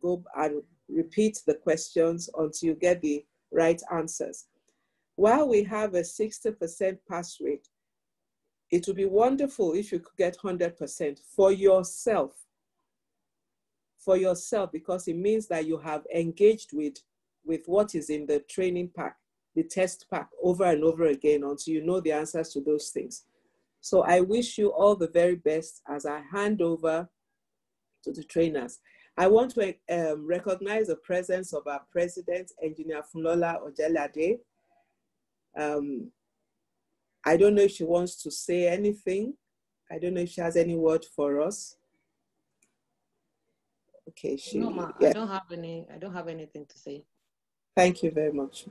go and repeat the questions until you get the right answers. While we have a 60% pass rate, it would be wonderful if you could get 100% for yourself, because it means that you have engaged with what is in the training pack, the test pack, over and over again until you know the answers to those things. So I wish you all the very best as I hand over to the trainers. I want to recognize the presence of our president, Engineer Fulola Ojelade. I don't know if she wants to say anything. I don't know if she has any word for us. Okay, No, ma, yeah. I don't have anything to say. Thank you very much.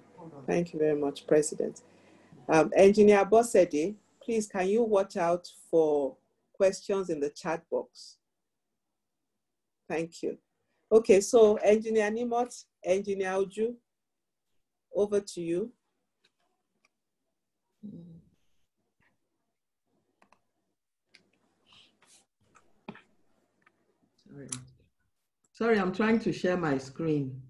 Thank you very much, President. Engineer Bosede, please, can you watch out for questions in the chat box? Thank you. Okay, so Engineer Nimot, Engineer Uju, over to you. Sorry, I'm trying to share my screen.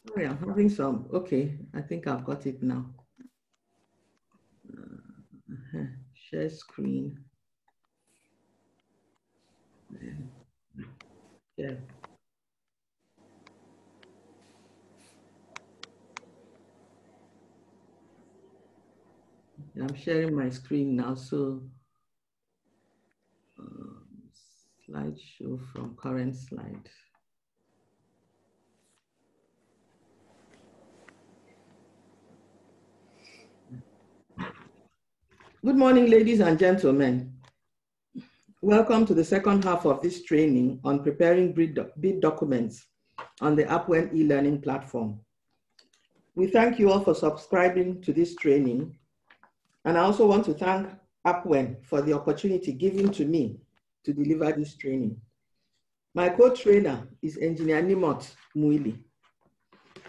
Sorry, I'm having some. Okay, I think I've got it now. Share screen. Yeah. I'm sharing my screen now, so slideshow from current slide. Good morning, ladies and gentlemen. Welcome to the second half of this training on preparing bid documents on the APWEN e-learning platform. We thank you all for subscribing to this training. And I also want to thank APWEN for the opportunity given to me to deliver this training. My co-trainer is Engineer Nimot Muili.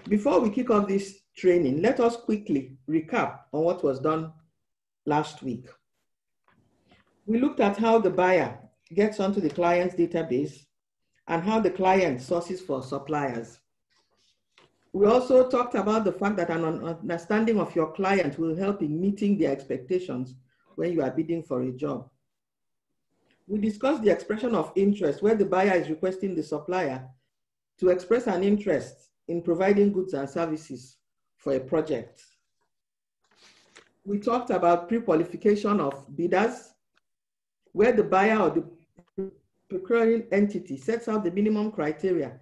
Before we kick off this training, let us quickly recap on what was done last week. We looked at how the buyer gets onto the client's database and how the client sources for suppliers. We also talked about the fact that an understanding of your client will help in meeting their expectations when you are bidding for a job. We discussed the expression of interest, where the buyer is requesting the supplier to express an interest in providing goods and services for a project. We talked about pre-qualification of bidders, where the buyer or the procuring entity sets out the minimum criteria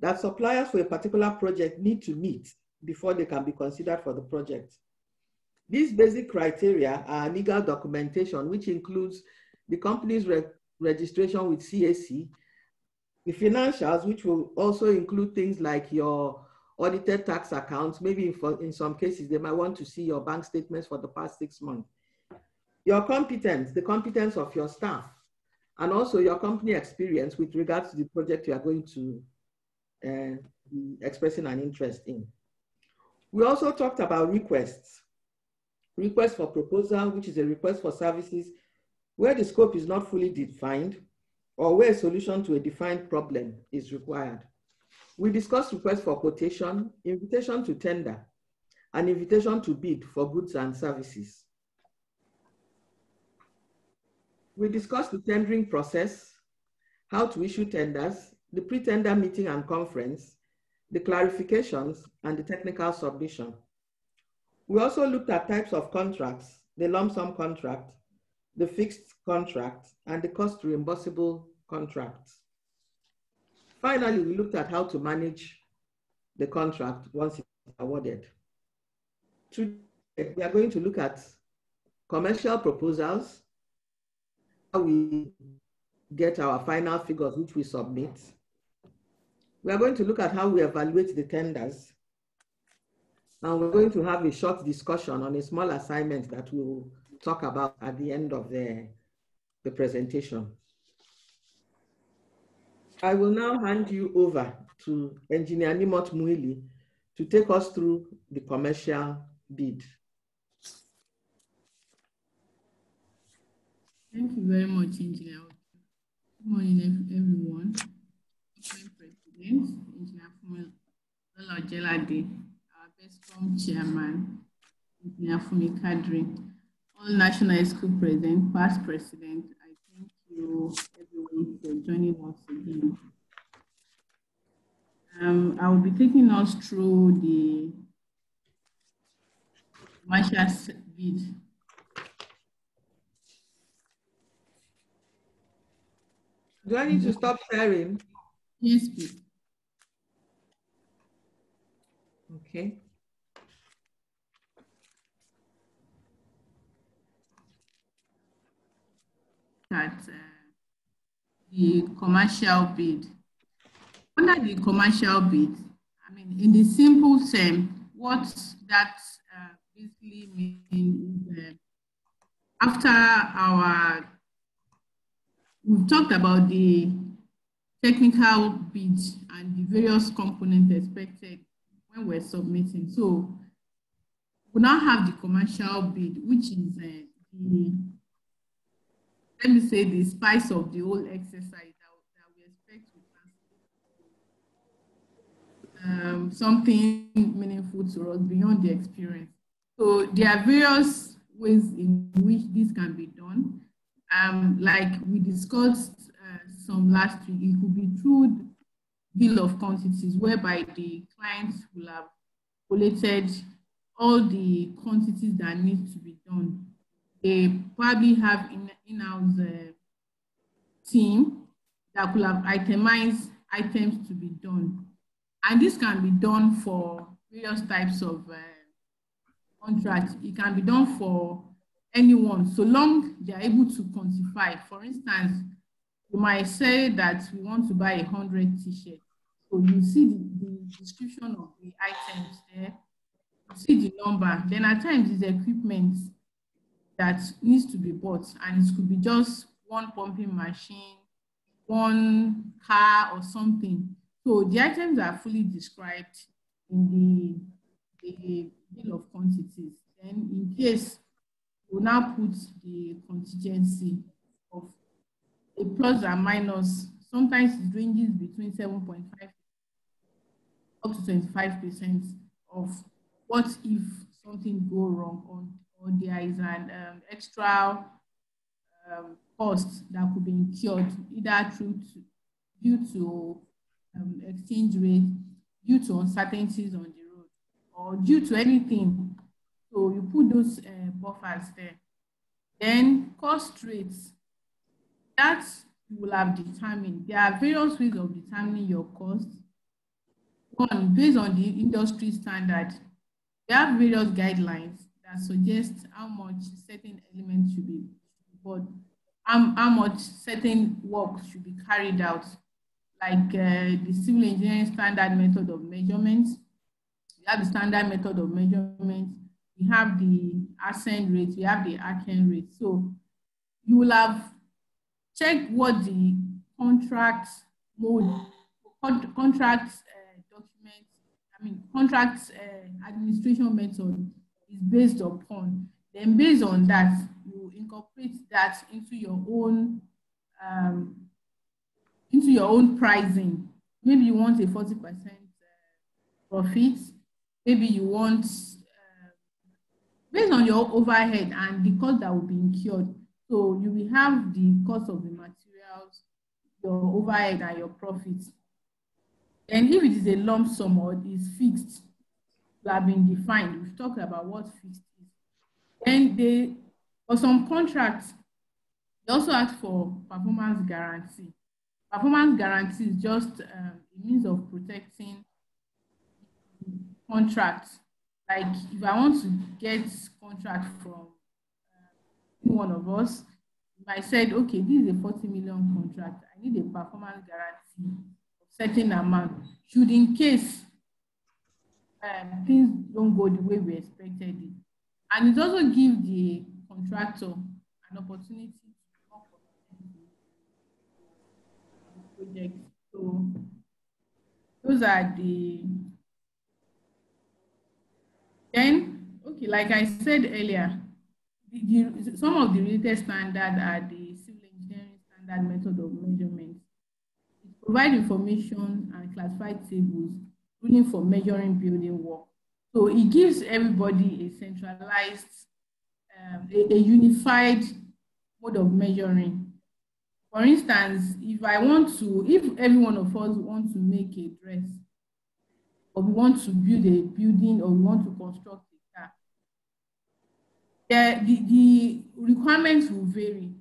that suppliers for a particular project need to meet before they can be considered for the project. These basic criteria are legal documentation, which includes the company's registration with CAC, the financials, which will also include things like your audited tax accounts. Maybe in some cases, they might want to see your bank statements for the past 6 months. Your competence, the competence of your staff, and also your company experience with regards to the project you are going to be expressing an interest in. We also talked about requests. Request for proposal, which is a request for services where the scope is not fully defined or where a solution to a defined problem is required. We discussed request for quotation, invitation to tender, and invitation to bid for goods and services. We discussed the tendering process, how to issue tenders, the pre-tender meeting and conference, the clarifications, and the technical submission. We also looked at types of contracts, the lump sum contract, the fixed contract, and the cost reimbursable contracts. Finally, we looked at how to manage the contract once it's awarded. Today, we are going to look at commercial proposals, how we get our final figures, which we submit, We are going to look at how we evaluate the tenders. And we're going to have a short discussion on a small assignment that we'll talk about at the end of the presentation. I will now hand you over to Engineer Nimot Muili to take us through the commercial bid. Thank you very much, Engineer. Good morning, everyone. President, Engineer Fumi Lolajelade, our BESCOM Chairman, Engineer Fumi Kadri, all national school president, past president, I thank you everyone for joining us again. I will be taking us through the commercial bid. Do I need to stop sharing? Yes, please. Okay. At the commercial bid. Under the commercial bid, I mean, in the simple term, what that basically means is after we've talked about the technical bid and the various components expected when we're submitting. So we now have the commercial bid, which is let me say, the spice of the whole exercise that we expect to translate something meaningful to us beyond the experience. So there are various ways in which this can be done. Like we discussed some last week, it could be through bill of quantities, whereby the clients will have collated all the quantities that need to be done. They probably have in-house team that could have itemized items to be done. And this can be done for various types of contracts. It can be done for anyone, so long they are able to quantify. For instance, you might say that we want to buy 100 t-shirts. So you see the description of the items there, you see the number. Then at times it's equipment that needs to be bought, and it could be just one pumping machine, one car or something. So the items are fully described in the bill of quantities. Then in case we'll now put the contingency of a plus and minus. Sometimes it ranges between 7.5 up to 25% of what if something go wrong or there is an extra cost that could be incurred either due to exchange rate, due to uncertainties on the road, or due to anything. So you put those buffers there. Then cost rates, that you will have determined. There are various ways of determining your cost. One, based on the industry standard, there are various guidelines that suggest how much certain elements should be bought, how much certain work should be carried out, like the civil engineering standard method of measurement. We have the standard method of measurement. We have the ascent rate. We have the arcane rate. So you will have checked what the contract mode, contract document, contract administration method is based upon. Then based on that, you incorporate that into your own pricing. Maybe you want a 40% profit. Maybe you want, based on your overhead and the cost that will be incurred. So you will have the cost of the materials, your overhead, and your profits. And if it is a lump sum or is fixed, it have been defined. We've talked about what fixed is. And for some contracts, they also ask for performance guarantee. Performance guarantee is just a means of protecting contracts. Like if I want to get contract from one of us, if I said, okay, this is a 40 million contract, I need a performance guarantee of certain amount, should in case things don't go the way we expected it. And it also gives the contractor an opportunity to work on the project. So those are the, then, okay, like I said earlier, some of the related standards are the civil engineering standard method of measurement. It provides information and classified tables, ruling for measuring building work. So it gives everybody a centralized, a unified mode of measuring. For instance, if every one of us wants to make a dress, or we want to build a building, or we want to construct a car, the requirements will vary.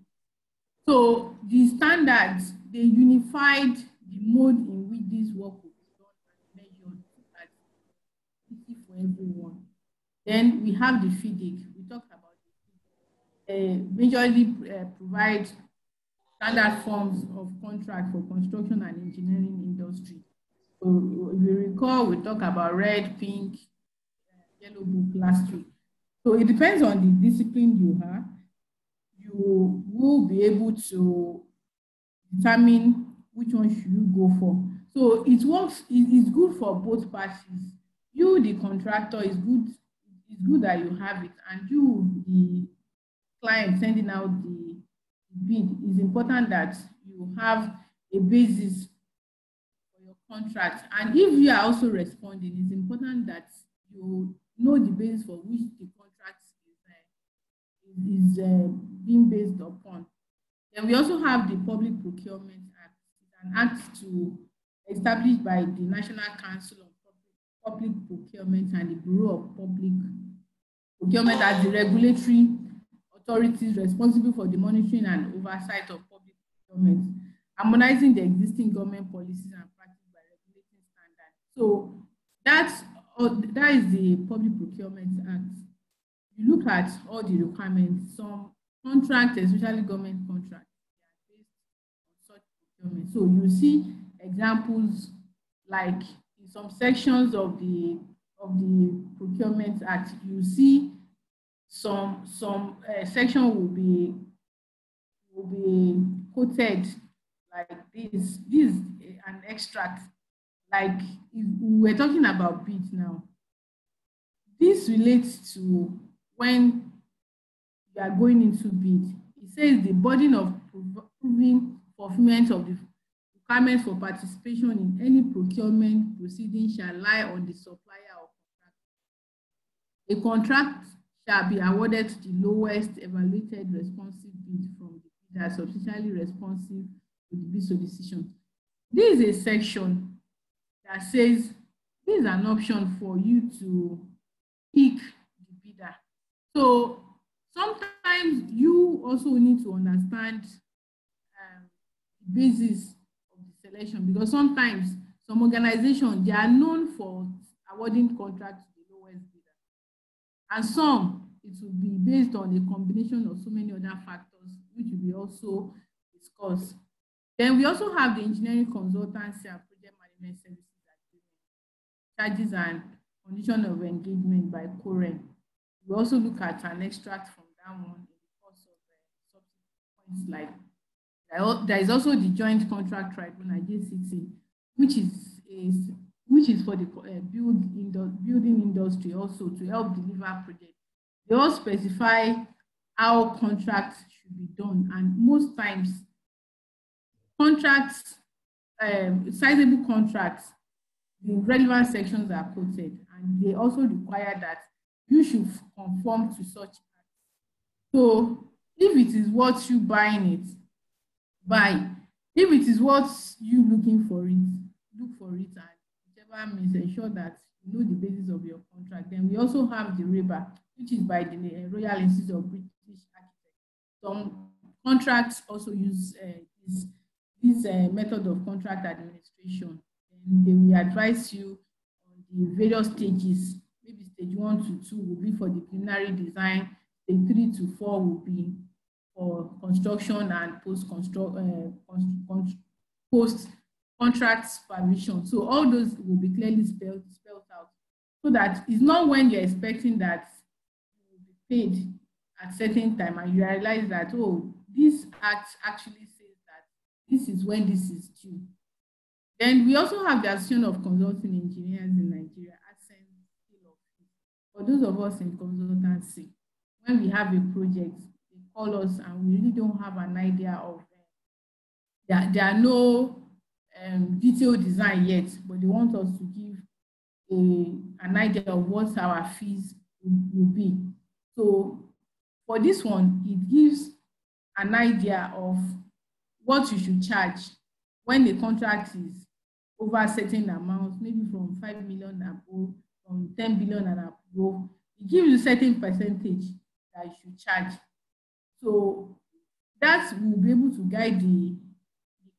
So the standards, they unified the mode in which this work will be done and measured so that it's easy for everyone. Then we have the FIDIC. We talked about it. They majorly provide standard forms of contract for construction and engineering industry. So if you recall, we talked about red, pink, yellow book last week. So it depends on the discipline you have. You will be able to determine which one should you go for. So it works, it's good for both parties. You, the contractor, it's good that you have it, and you, the client sending out the bid, it's important that you have a basis for your contract. And if you are also responding, it's important that you know the basis for which the contract is being based upon. Then we also have the Public Procurement Act. It's an act established by the National Council on Public Procurement and the Bureau of Public Procurement as the regulatory authorities responsible for the monitoring and oversight of public procurement, harmonizing the existing government policies and practices by regulating standards. So that is the Public Procurement Act. You look at all the requirements, some contracts, especially government contracts, they are based on such procurement. So you see examples like in some sections of the Procurement Act, you see some section will be quoted like this. This is an extract. Like if we were talking about bid now, this relates to when you are going into bid. It says the burden of proving fulfillment of the requirements for participation in any procurement proceeding shall lie on the supplier or contractor. A contract shall be awarded to the lowest evaluated responsive bid from the bidder substantially responsive to the bid solicitation. This is a section that says this is an option for you to pick the bidder. So sometimes you also need to understand the basis of the selection, because sometimes some organizations, they are known for awarding contracts to the lowest bidder. And some, it will be based on a combination of so many other factors, which will be also discussed. Then we also have the engineering consultancy and project management services agreement, charges and condition of engagement by COREN. We also look at an extract from that one in the course of subsequent points. Like there is also the joint contract tribunal, JCT, which is for the building industry also to help deliver projects. They all specify how contracts should be done, and most times contracts, sizable contracts, the relevant sections are quoted, and they also require that you should conform to such acts. So if it is what you buying it, buy. If it is what you looking for it, look for it, and whichever means ensure that you know the basis of your contract. Then we also have the RIBA, which is by the Royal Institute of British Architects. Some contracts also use this method of contract administration. And they will advise you on the various stages. Maybe stage 1 to 2 will be for the preliminary design, stage 3 to 4 will be for construction and post contract supervision. So all those will be clearly spelled out, so that it's not when you're expecting that you will be paid at certain time and you realize that, oh, this act actually says that this is when this is due. Then we also have the Association of Consulting Engineers in Nigeria, for those of us in consultancy. When we have a project, they call us and we really don't have an idea of, there are no detailed design yet, but they want us to give an idea of what our fees will be. So for this one, it gives an idea of what you should charge when the contract is over a certain amount, maybe from 5 million above, from 10 billion and above. It gives you a certain percentage that you should charge. So that will be able to guide the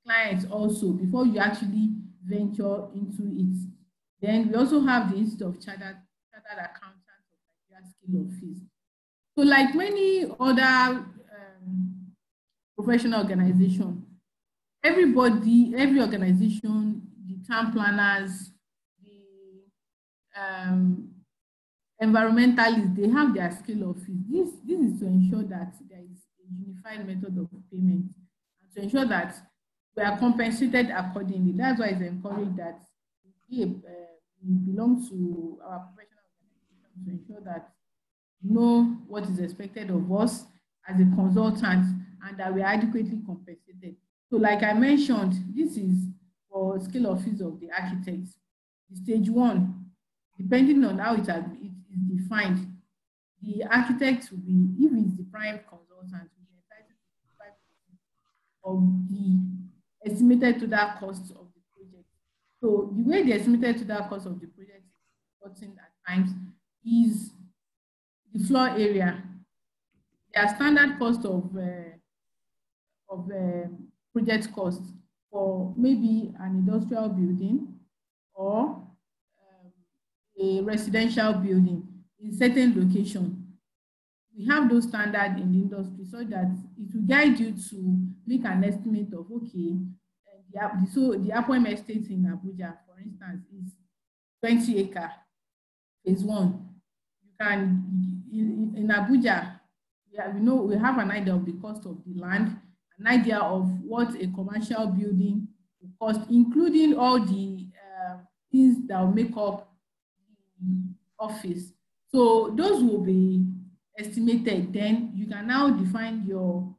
clients also before you actually venture into it. Then we also have the Institute of Chartered Accountants of Nigeria Scale of Fees. So like many other professional organizations, every organization, the town planners, the environmentalists, they have their scale of fees. This is to ensure that there is a unified method of payment and to ensure that we are compensated accordingly. That's why it's encouraged that we belong to our professional organization to ensure that we know what is expected of us as a consultant and that we are adequately compensated. So like I mentioned, this is for scale of fees of the architects. The stage 1, depending on how it is defined, the architect will be, if it's the prime consultant, will be entitled to 5% of the estimated total cost of the project. So the way the estimated total cost of the project is gotten at times is the floor area. Their standard cost of project cost for maybe an industrial building or a residential building in certain location. We have those standards in the industry so that it will guide you to make an estimate of, okay, so the APWEN estate in Abuja, for instance, is 20 acre, phase 1. You can, in Abuja, we have an idea of the cost of the land, an idea of what a commercial building will cost, including all the things that will make up the office. So those will be estimated. Then you can now define your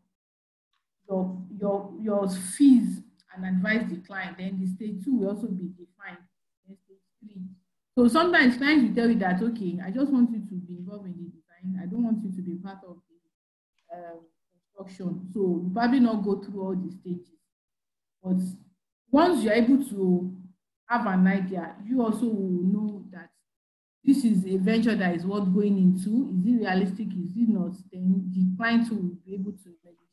fees and advise the client. Then the stage 2 will also be defined. Then stage 3. So sometimes clients will tell you that, okay, I just want you to be involved in the design. I don't want you to be part of the construction. So you probably not go through all the stages. But once you're able to have an idea, you also will know that this is a venture that is worth going into. Is it realistic? Is it not? Then the client will be able to register.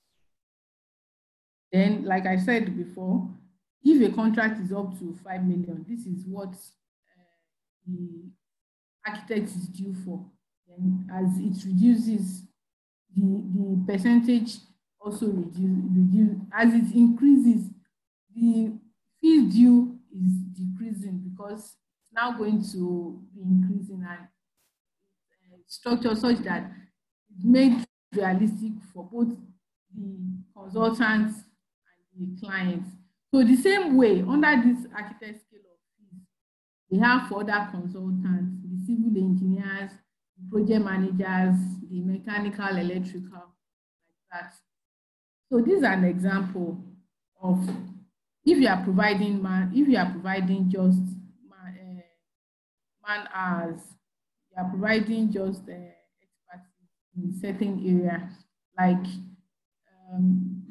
Then, like I said before, if a contract is up to 5 million, this is what the architect is due for. Then as it reduces, the percentage also reduce. As it increases, the fee due is decreasing because it's now going to be increasing and structured such that it's made realistic for both the consultants and the clients. So the same way, under this architect scale of fees, they have for other consultants, the civil engineers, the project managers, the mechanical, electrical, like that. So this is an example of if you are providing just man hours, you are providing just expertise in certain area, like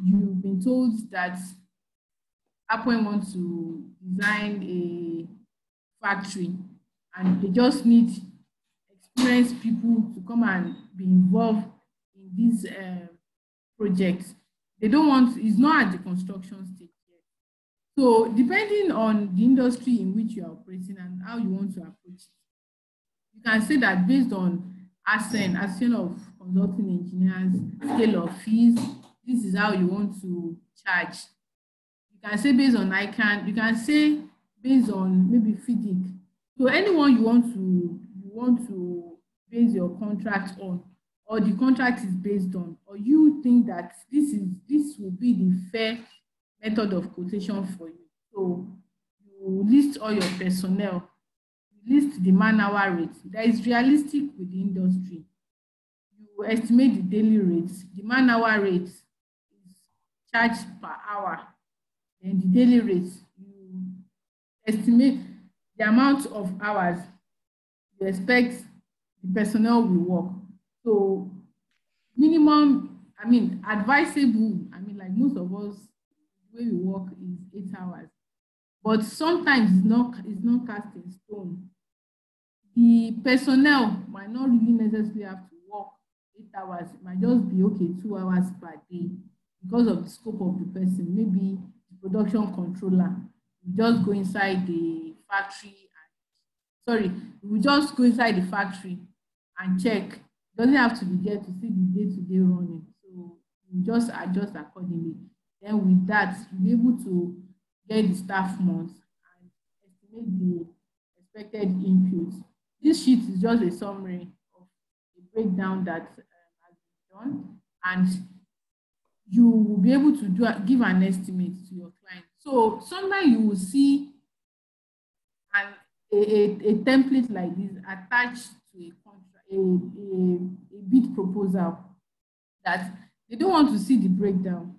you've been told that APWEN wants to design a factory and they just need experienced people to come and be involved in these projects. They don't want, it's not at the construction stage yet. So depending on the industry in which you are operating and how you want to approach it, you can say that based on APWEN, Association of Consulting Engineers, scale of fees, this is how you want to charge. You You can say based on ICANN. You can say based on maybe FIDIC. So anyone you want to base your contract on, or the contract is based on, or you think that this will be the fair method of quotation for you. So you list all your personnel, you list the man-hour rate that is realistic with the industry. You estimate the daily rates. The man-hour rate is charged per hour. Then the daily rate, you estimate the amount of hours you expect the personnel will work. So minimum, advisable, like most of us, the way we work is 8 hours. But sometimes it's not cast in stone. The personnel might not really necessarily have to work 8 hours. It might just be, okay, 2 hours per day because of the scope of the person. Maybe the production controller will just go inside the factory we just go inside the factory and check. It doesn't have to be there to see the day-to-day running. So you just adjust accordingly. Then with that, you'll be able to get the staff months and estimate the expected inputs. This sheet is just a summary of a breakdown that has been done, and you will be able to give an estimate to your client. So sometimes you will see a template like this attached to a contract, a bid proposal, that they don't want to see the breakdown.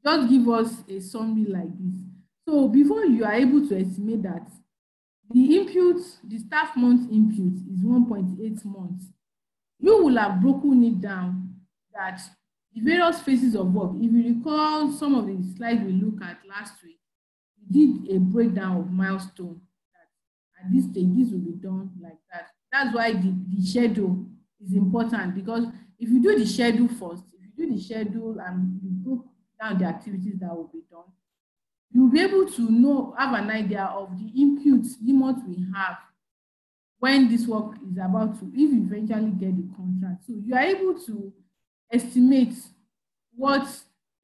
Just give us a summary like this. So before you are able to estimate that the staff month input is 1.8 months, you will have broken it down that the various phases of work. If you recall some of the slides we looked at last week, we did a breakdown of milestone. At this stage, this will be done like that. That's why the schedule is important, because if you do the schedule first, if you do the schedule and you broke down the activities that will be done, you'll be able to have an idea of the inputs limit we have when this work is about to, if you eventually get the contract. So you are able to estimate what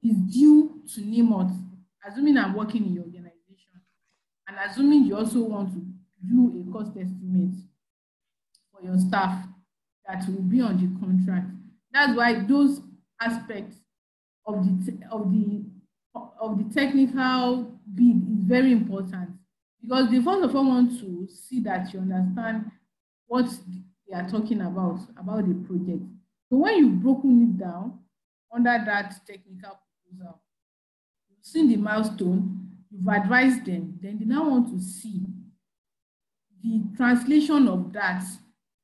is due to NIMOT, assuming I'm working in your organization, and assuming you also want to do a cost estimate for your staff that will be on the contract. That's why those aspects of the technical bid is very important, because they first of all want to see that you understand what they are talking about the project. So when you've broken it down under that technical proposal, you've seen the milestone, you've advised them, then they now want to see the translation of that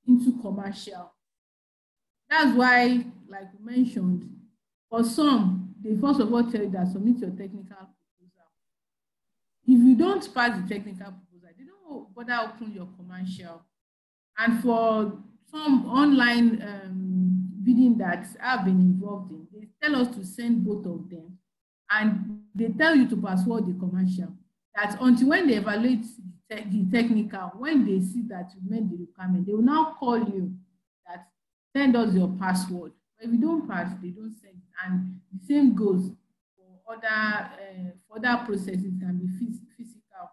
into commercial. That's why, like we mentioned, for some, they first of all tell you that submit your technical proposal. If you don't pass the technical proposal, they don't bother opening your commercial. And for some online bidding that I've been involved in, they tell us to send both of them, and they tell you to password the commercial. That until when they evaluate the technical, when they see that you met the requirement, they will now call you that send us your password. But if you don't pass, they don't send. And the same goes for other processes, can be physical.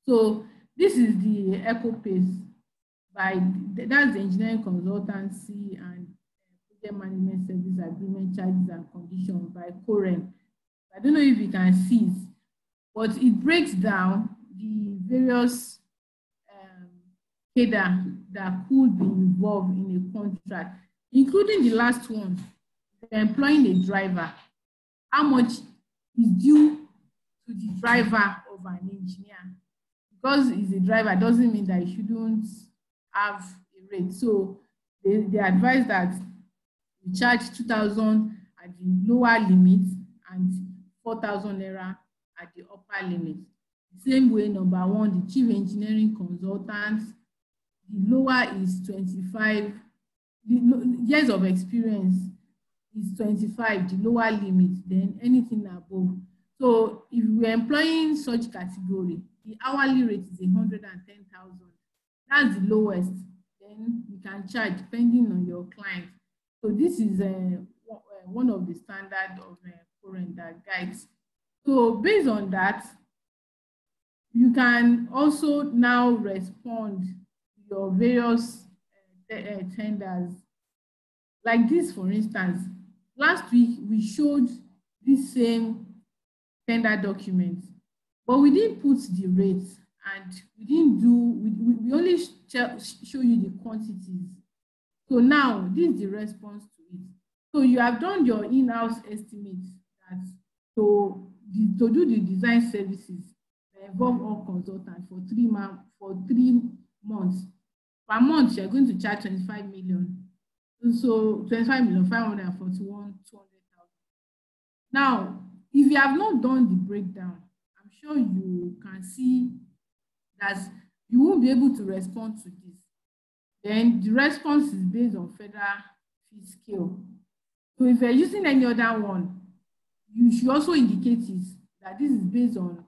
So this is the EcoPace that's the engineering consultancy and project management service agreement charges and conditions by COREN. I don't know if you can see it, but it breaks down the various cadre that could be involved in a contract, including the last one, employing a driver. How much is due to the driver of an engineer? Because he's a driver doesn't mean that he shouldn't have a rate. So they advise that we charge 2,000 at the lower limit and 4,000 naira at the upper limit. The same way, number one, the chief engineering consultant, the lower is 25, the years of experience is 25, the lower limit, then anything above. So if we're employing such category, the hourly rate is 110,000. That's the lowest. Then you can charge depending on your client. So this is one of the standard of current that guides So based on that, you can also now respond to your various tenders. Like this, for instance, last week we showed this same tender document, but we didn't put the rates and we didn't do, we only show you the quantities. So now this is the response to it. So you have done your in-house estimates that to do the design services involve all consultants for 3 months. Per month, you're going to charge 25 million. So 25,541,200,000. Now, if you have not done the breakdown, I'm sure you can see that you won't be able to respond to this. Then the response is based on federal fee scale. So if you're using any other one, you should also indicate it that this is based on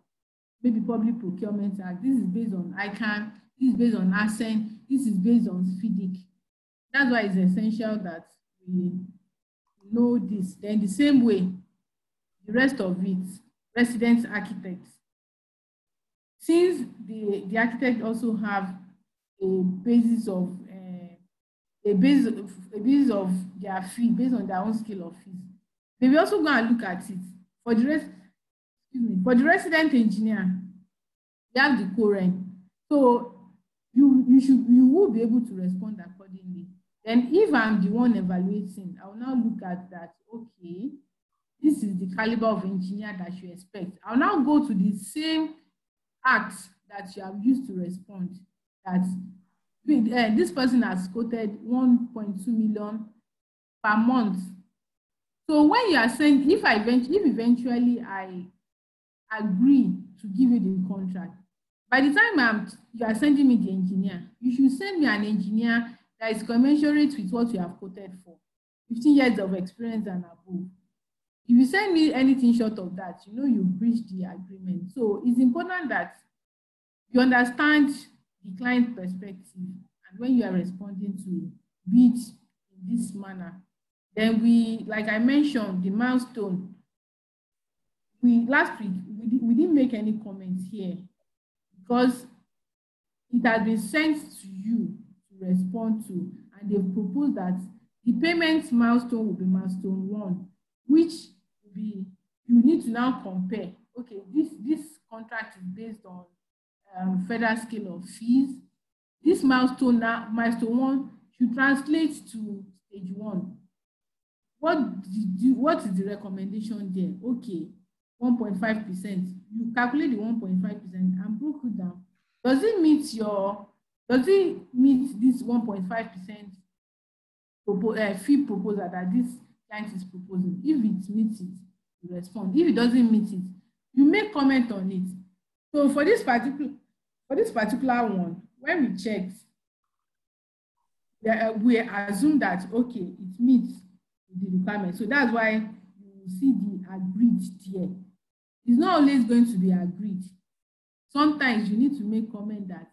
maybe Public Procurement Act, this is based on ICANN, this is based on ASCEN, this is based on FIDIC. That's why it's essential that we know this. Then the same way, the rest of it, resident architects. Since the architect also have a basis of their fee based on their own scale of fees, they will also go and look at it. For the resident engineer, you have the current. So you will be able to respond accordingly. Then if I'm the one evaluating, I will now look at that, okay, this is the caliber of engineer that you expect. I'll now go to the same acts that you have used to respond, that this person has quoted 1.2 million per month. So when you are saying, if eventually I agree to give you the contract, by the time you are sending me the engineer, you should send me an engineer that is commensurate with what you have quoted for, 15 years of experience and above. If you send me anything short of that, you know you breached the agreement. So it's important that you understand the client perspective, and when you are responding to bids in this manner, then like I mentioned, the milestone. Last week we didn't make any comments here because it has been sent to you to respond to, and they've proposed that the payment milestone will be milestone 1, which will be, you need to now compare, okay, this contract is based on federal scale of fees. This milestone 1 should translate to stage 1. What is the recommendation there? Okay, 1.5%. You calculate the 1.5% and broke it down. Does it meet this 1.5% fee proposal that this client is proposing? If it meets it, you respond. If it doesn't meet it, you make comment on it. So for this particular one, when we checked, we assume that okay, it meets the requirement. So that's why you see the agreed there. It's not always going to be agreed. Sometimes you need to make comment that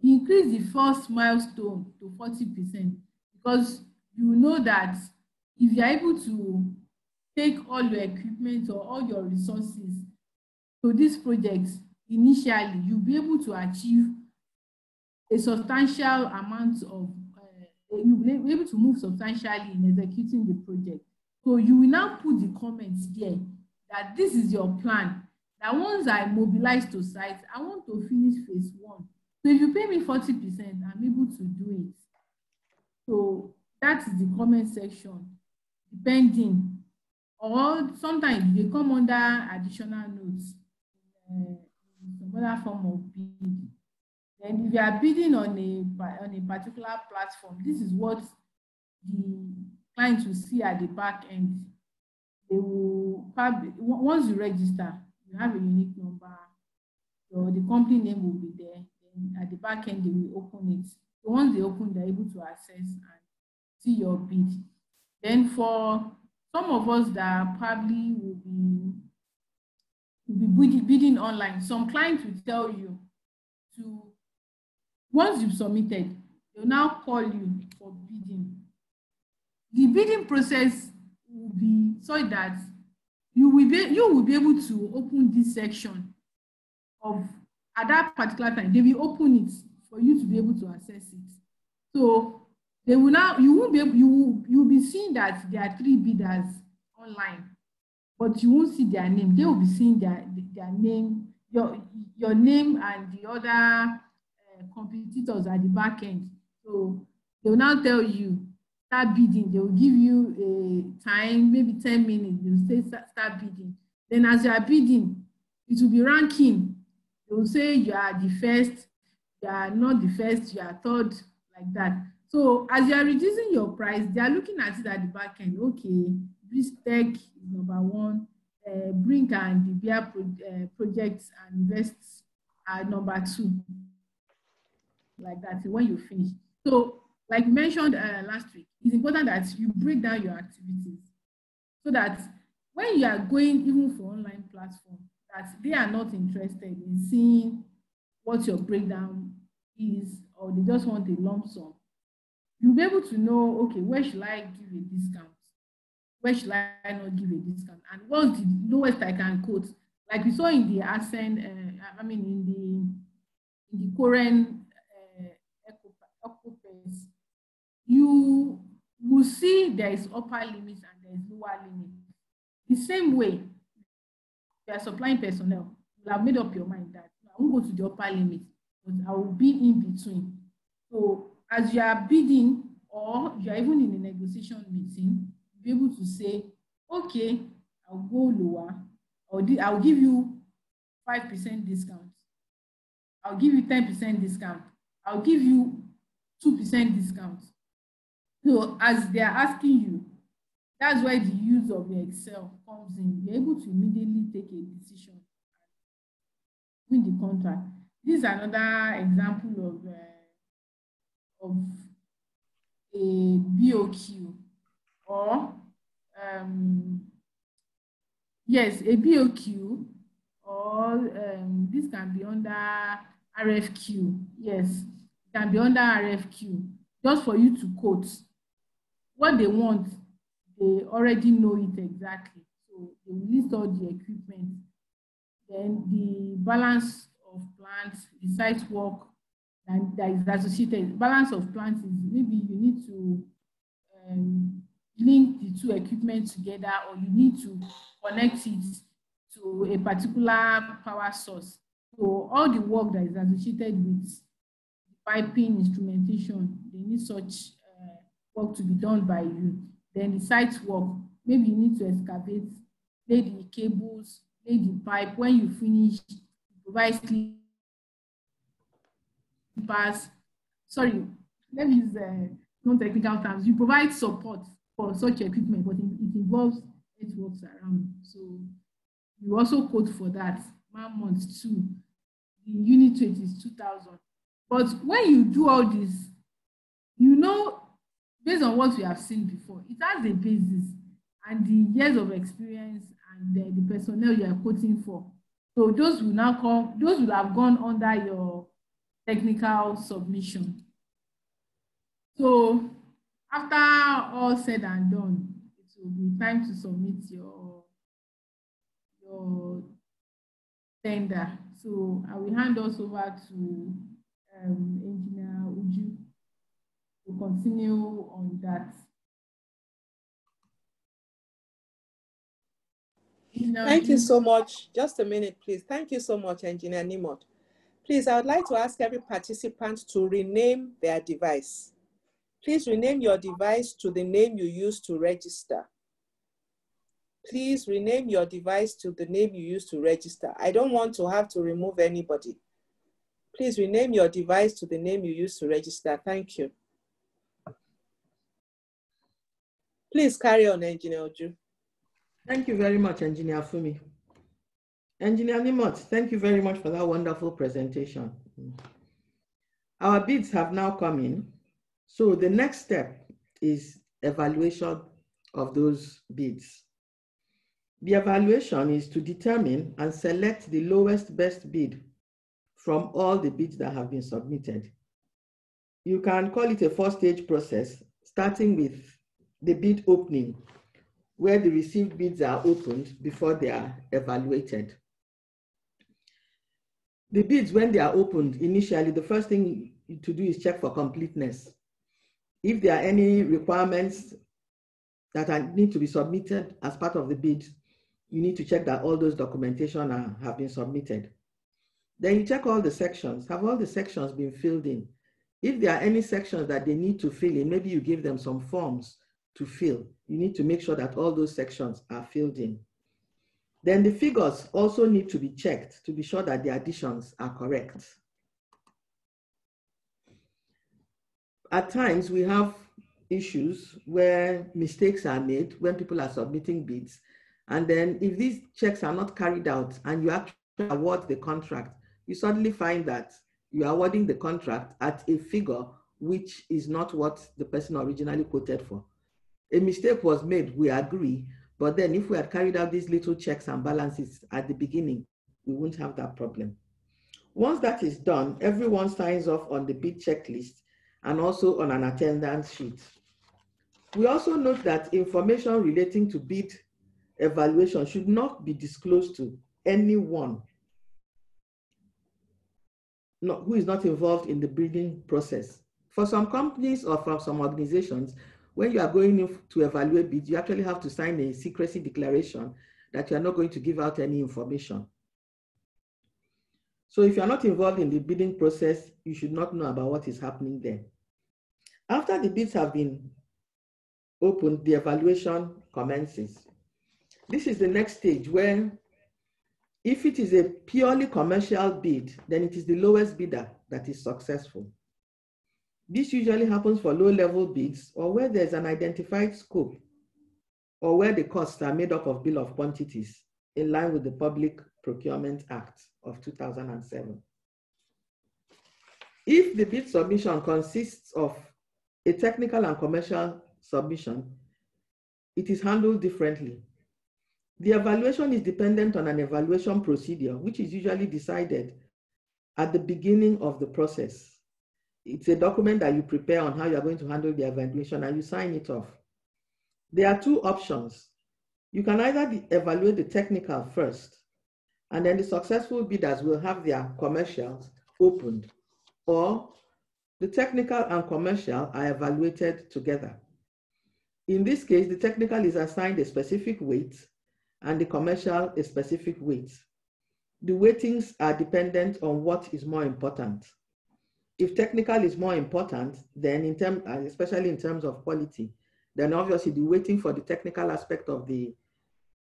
increase the first milestone to 40%, because you know that if you're able to take all your equipment or all your resources to these projects initially, you'll be able to achieve a substantial amount of, you'll be able to move substantially in executing the project. So you will now put the comments there that this is your plan, that once I mobilize to site, I want to finish phase 1. So if you pay me 40%, I'm able to do it. So that is the comment section, depending. Or sometimes they come under additional notes, some other form of bid. And if you are bidding on a particular platform, this is what the clients will see at the back end. They will probably, once you register, you have a unique number, so the company name will be there. Then at the back end, they will open it. So once they open, they're able to access and see your bid. Then for some of us that probably will be bidding online, some clients will tell you to, once you've submitted, they'll now call you for bidding. The bidding process will be so that you will be able to open this section of, at that particular time, they will open it for you to be able to access it. So they will now, you won't be able, you will be seeing that there are 3 bidders online, but you won't see their name. They will be seeing their name, your name and the other competitors at the back end. So they will now tell you, start bidding. They will give you a time, maybe 10 minutes. They will say start bidding. Then as you are bidding, it will be ranking. They will say you are the first, you are not the first, you are third, like that. So as you are reducing your price, they are looking at it at the back end. Okay, Bristec is number 1, Brink and the Beer projects and Invests are number 2. Like that, when you finish. So, like mentioned last week, it's important that you break down your activities so that when you are going even for online platform, that they are not interested in seeing what your breakdown is, or they just want a lump sum. You'll be able to know, okay, where should I give a discount? Where should I not give a discount? And what's the lowest I can quote? Like we saw in the Ascend, in the current you will see there is upper limit and there is lower limit. The same way, you are supplying personnel, you have made up your mind that I won't go to the upper limit, but I will be in between. So as you are bidding, or you are even in a negotiation meeting, you'll be able to say, okay, I'll go lower, or I'll give you 5% discount. I'll give you 10% discount. I'll give you 2% discount. So as they are asking you, that's why the use of the Excel comes in. You're able to immediately take a decision, win the contract. This is another example of a BOQ, or yes, a BOQ, or this can be under RFQ. Yes, it can be under RFQ, just for you to quote what they want. They already know it exactly. So they list all the equipment, then the balance of plants, the site work, and that is associated. Balance of plants is maybe you need to link the 2 equipment together, or you need to connect it to a particular power source. So all the work that is associated with piping, instrumentation, they need such work to be done by you. Then the site work, maybe you need to excavate, lay the cables, lay the pipe. When you finish, provide sleepers. Sorry, let me use non-technical terms. You provide support for such equipment, but it involves networks around. So you also quote for that. 1 month 2. The unit rate is 2,000. But when you do all this, you know, based on what we have seen before, it has a basis and the years of experience and the personnel you are quoting for. So those will now come, those will have gone under your technical submission. So after all said and done, it will be time to submit your tender. So I will hand us over to Engineer Uju to continue on that. Thank you so much. Just a minute, please. Thank you so much, Engineer Nimot. Please, I would like to ask every participant to rename their device. Please rename your device to the name you used to register. Please rename your device to the name you used to register. I don't want to have to remove anybody. Please rename your device to the name you used to register. Thank you. Please carry on, Engineer Uju. Thank you very much, Engineer Fumi. Engineer Nimot, thank you very much for that wonderful presentation. Our bids have now come in. So the next step is evaluation of those bids. The evaluation is to determine and select the lowest best bid from all the bids that have been submitted. You can call it a 4-stage process, starting with the bid opening, where the received bids are opened before they are evaluated. The bids, when they are opened initially, the first thing to do is check for completeness. If there are any requirements that need to be submitted as part of the bid, you need to check that all those documentation have been submitted. Then you check all the sections. Have all the sections been filled in? If there are any sections that they need to fill in, maybe you give them some forms to fill. You need to make sure that all those sections are filled in. Then the figures also need to be checked to be sure that the additions are correct. At times, we have issues where mistakes are made when people are submitting bids. And then if these checks are not carried out and you actually award the contract, you suddenly find that you are awarding the contract at a figure which is not what the person originally quoted for. A mistake was made, we agree, but then if we had carried out these little checks and balances at the beginning, we wouldn't have that problem. Once that is done, everyone signs off on the bid checklist and also on an attendance sheet. We also note that information relating to bid evaluation should not be disclosed to anyone who is not involved in the bidding process. For some companies or for some organizations, when you are going to evaluate bids, you actually have to sign a secrecy declaration that you are not going to give out any information. So if you are not involved in the bidding process, you should not know about what is happening there. After the bids have been opened, the evaluation commences. This is the next stage where, if it is a purely commercial bid, then it is the lowest bidder that is successful. This usually happens for low-level bids or where there's an identified scope or where the costs are made up of bill of quantities in line with the Public Procurement Act of 2007. If the bid submission consists of a technical and commercial submission, it is handled differently. The evaluation is dependent on an evaluation procedure, which is usually decided at the beginning of the process. It's a document that you prepare on how you're going to handle the evaluation and you sign it off. There are two options. You can either evaluate the technical first, and then the successful bidders will have their commercials opened, or the technical and commercial are evaluated together. In this case, the technical is assigned a specific weight and the commercial a specific weight. The weightings are dependent on what is more important. If technical is more important, then especially in terms of quality, then obviously the weighting for the technical aspect of the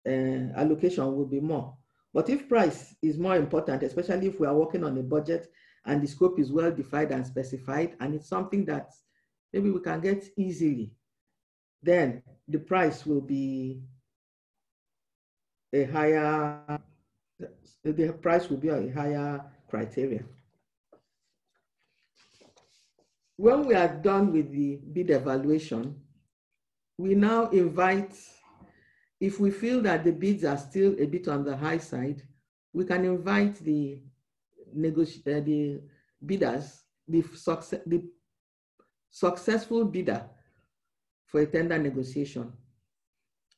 allocation will be more. But if price is more important, especially if we are working on a budget and the scope is well defined and specified, and it's something that maybe we can get easily, then the price will be a higher, the price will be a higher criteria. When we are done with the bid evaluation, we now invite, if we feel that the bids are still a bit on the high side, we can invite the bidders, the successful bidder for a tender negotiation.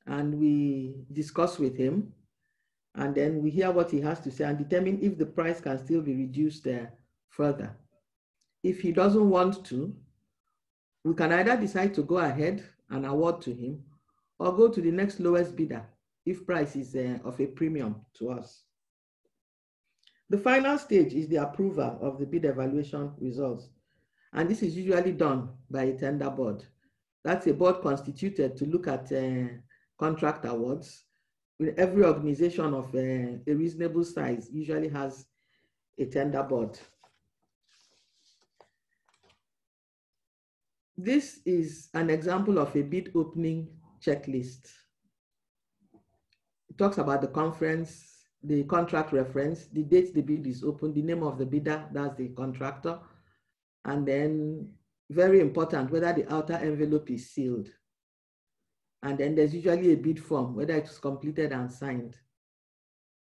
And we discuss with him, and then we hear what he has to say and determine if the price can still be reduced further. If he doesn't want to, we can either decide to go ahead and award to him or go to the next lowest bidder if price is of a premium to us. The final stage is the approval of the bid evaluation results. And this is usually done by a tender board. That's a board constituted to look at contract awards. Every organization of a reasonable size usually has a tender board. This is an example of a bid opening checklist. It talks about the conference, the contract reference, the date the bid is opened, the name of the bidder, that's the contractor, and then, very important, whether the outer envelope is sealed. And then there's usually a bid form, whether it's completed and signed.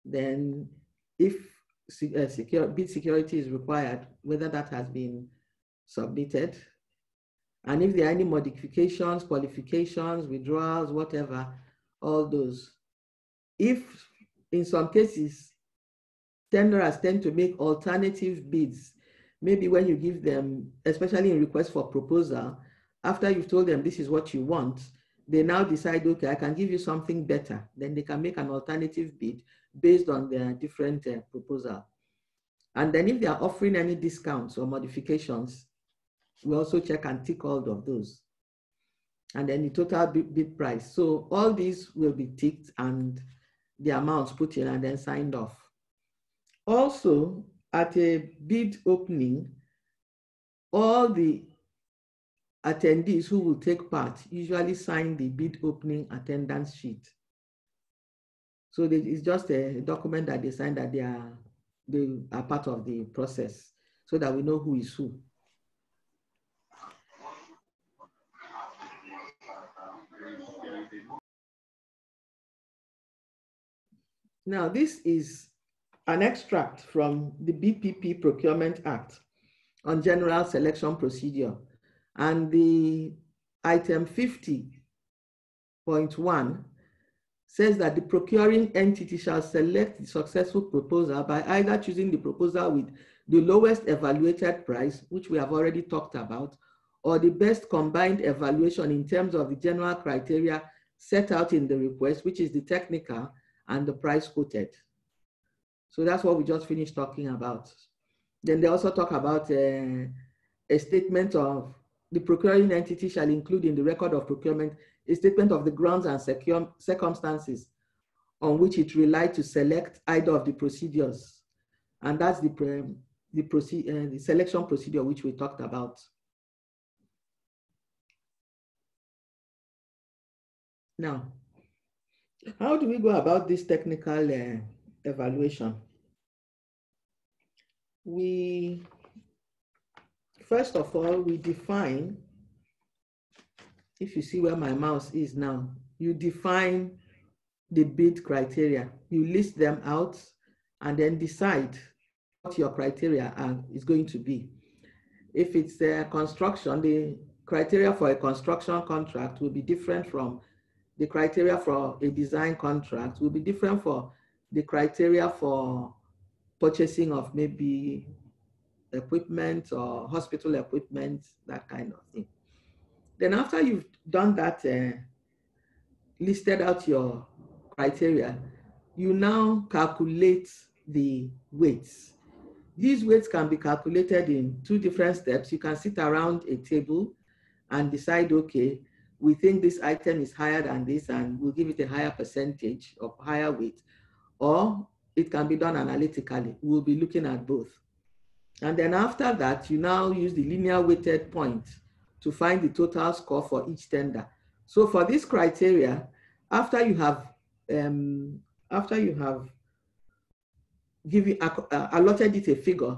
Then if bid security is required, whether that has been submitted. And if there are any modifications, qualifications, withdrawals, whatever, all those. If in some cases, tenderers tend to make alternative bids, maybe when you give them, especially in request for proposal, after you've told them this is what you want, they now decide, okay, I can give you something better. Then they can make an alternative bid based on their different proposal. And then if they are offering any discounts or modifications, we also check and tick all of those. And then the total bid price. So all these will be ticked and the amounts put in and then signed off. Also, at a bid opening, all the attendees who will take part usually sign the bid opening attendance sheet. So it's just a document that they sign that they are part of the process, so that we know who is who. Now, this is an extract from the BPP Procurement Act on General Selection Procedure. And the item 50.1 says that the procuring entity shall select the successful proposal by either choosing the proposal with the lowest evaluated price, which we have already talked about, or the best combined evaluation in terms of the general criteria set out in the request, which is the technical and the price quoted. So that's what we just finished talking about. Then they also talk about a statement of the procuring entity shall include in the record of procurement a statement of the grounds and circumstances on which it relied to select either of the procedures. And that's the selection procedure which we talked about. Now, how do we go about this technical evaluation? First of all, we define, if you see where my mouse is now, you define the bid criteria. You list them out and then decide what your criteria is going to be. If it's construction, the criteria for a construction contract will be different from the criteria for a design contract, will be different for the criteria for purchasing of maybe equipment or hospital equipment, that kind of thing. Then after you've done that, listed out your criteria, you now calculate the weights. These weights can be calculated in two different steps. You can sit around a table and decide, okay, we think this item is higher than this and we'll give it a higher percentage of higher weight. Or it can be done analytically. We'll be looking at both. And then after that, you now use the linear weighted point to find the total score for each tender. So for this criteria, after you have allotted it a figure,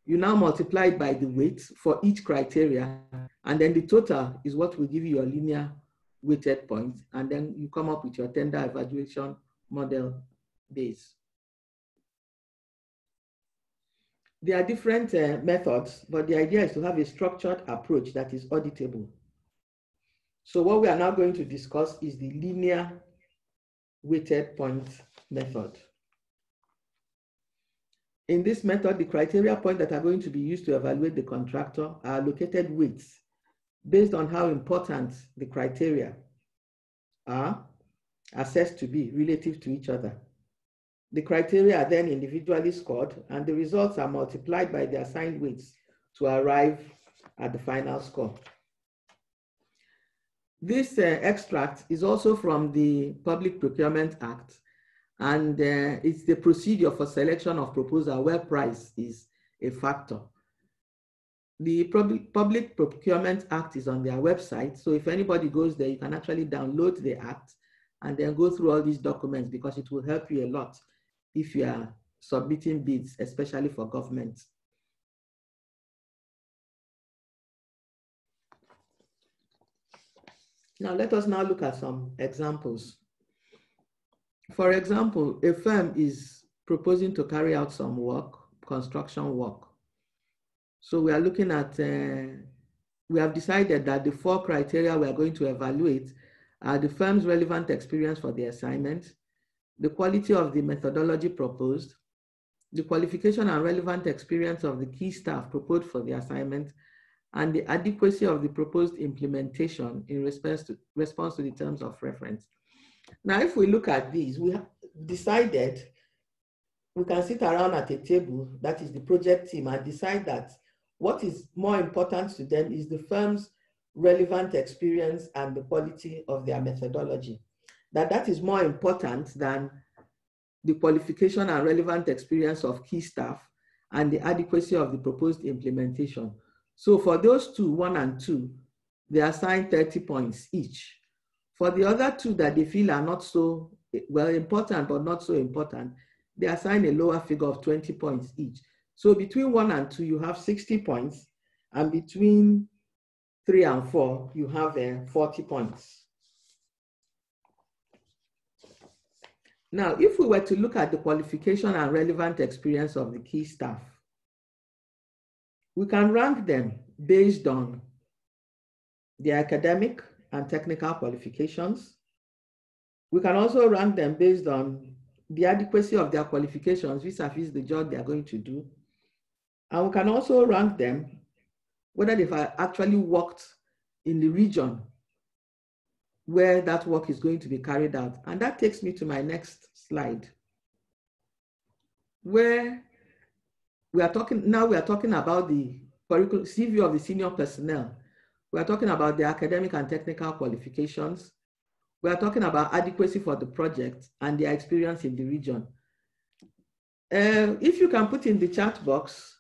you now multiply it by the weight for each criteria, and then the total is what will give you your linear weighted point, and then you come up with your tender evaluation model base. There are different methods, but the idea is to have a structured approach that is auditable. So what we are now going to discuss is the linear weighted point method. In this method, the criteria points that are going to be used to evaluate the contractor are allocated weights based on how important the criteria are assessed to be relative to each other. The criteria are then individually scored, and the results are multiplied by the assigned weights to arrive at the final score. This extract is also from the Public Procurement Act, and it's the procedure for selection of proposal where price is a factor. The Public Procurement Act is on their website, so if anybody goes there, you can actually download the act and then go through all these documents, because it will help you a lot if you are submitting bids, especially for government. Now let us now look at some examples. For example, a firm is proposing to carry out some work, construction work. So we are looking at, we have decided that the 4 criteria we are going to evaluate are the firm's relevant experience for the assignment, the quality of the methodology proposed, the qualification and relevant experience of the key staff proposed for the assignment, and the adequacy of the proposed implementation in response to the terms of reference. Now, if we look at these, we have decided we can sit around at a table, that is the project team, and decide that what is more important to them is the firm's relevant experience and the quality of their methodology. That is more important than the qualification and relevant experience of key staff and the adequacy of the proposed implementation. So for those two, 1 and 2, they assign 30 points each. For the other two that they feel are not so well important but not so important, they assign a lower figure of 20 points each. So between 1 and 2, you have 60 points, and between 3 and 4, you have 40 points. Now, if we were to look at the qualification and relevant experience of the key staff, we can rank them based on their academic and technical qualifications. We can also rank them based on the adequacy of their qualifications vis-a-vis the job they are going to do. And we can also rank them whether they've actually worked in the region where that work is going to be carried out. And that takes me to my next slide, where we are talking about the curriculum CV of the senior personnel. We are talking about the academic and technical qualifications. We are talking about adequacy for the project and their experience in the region. If you can put in the chat box,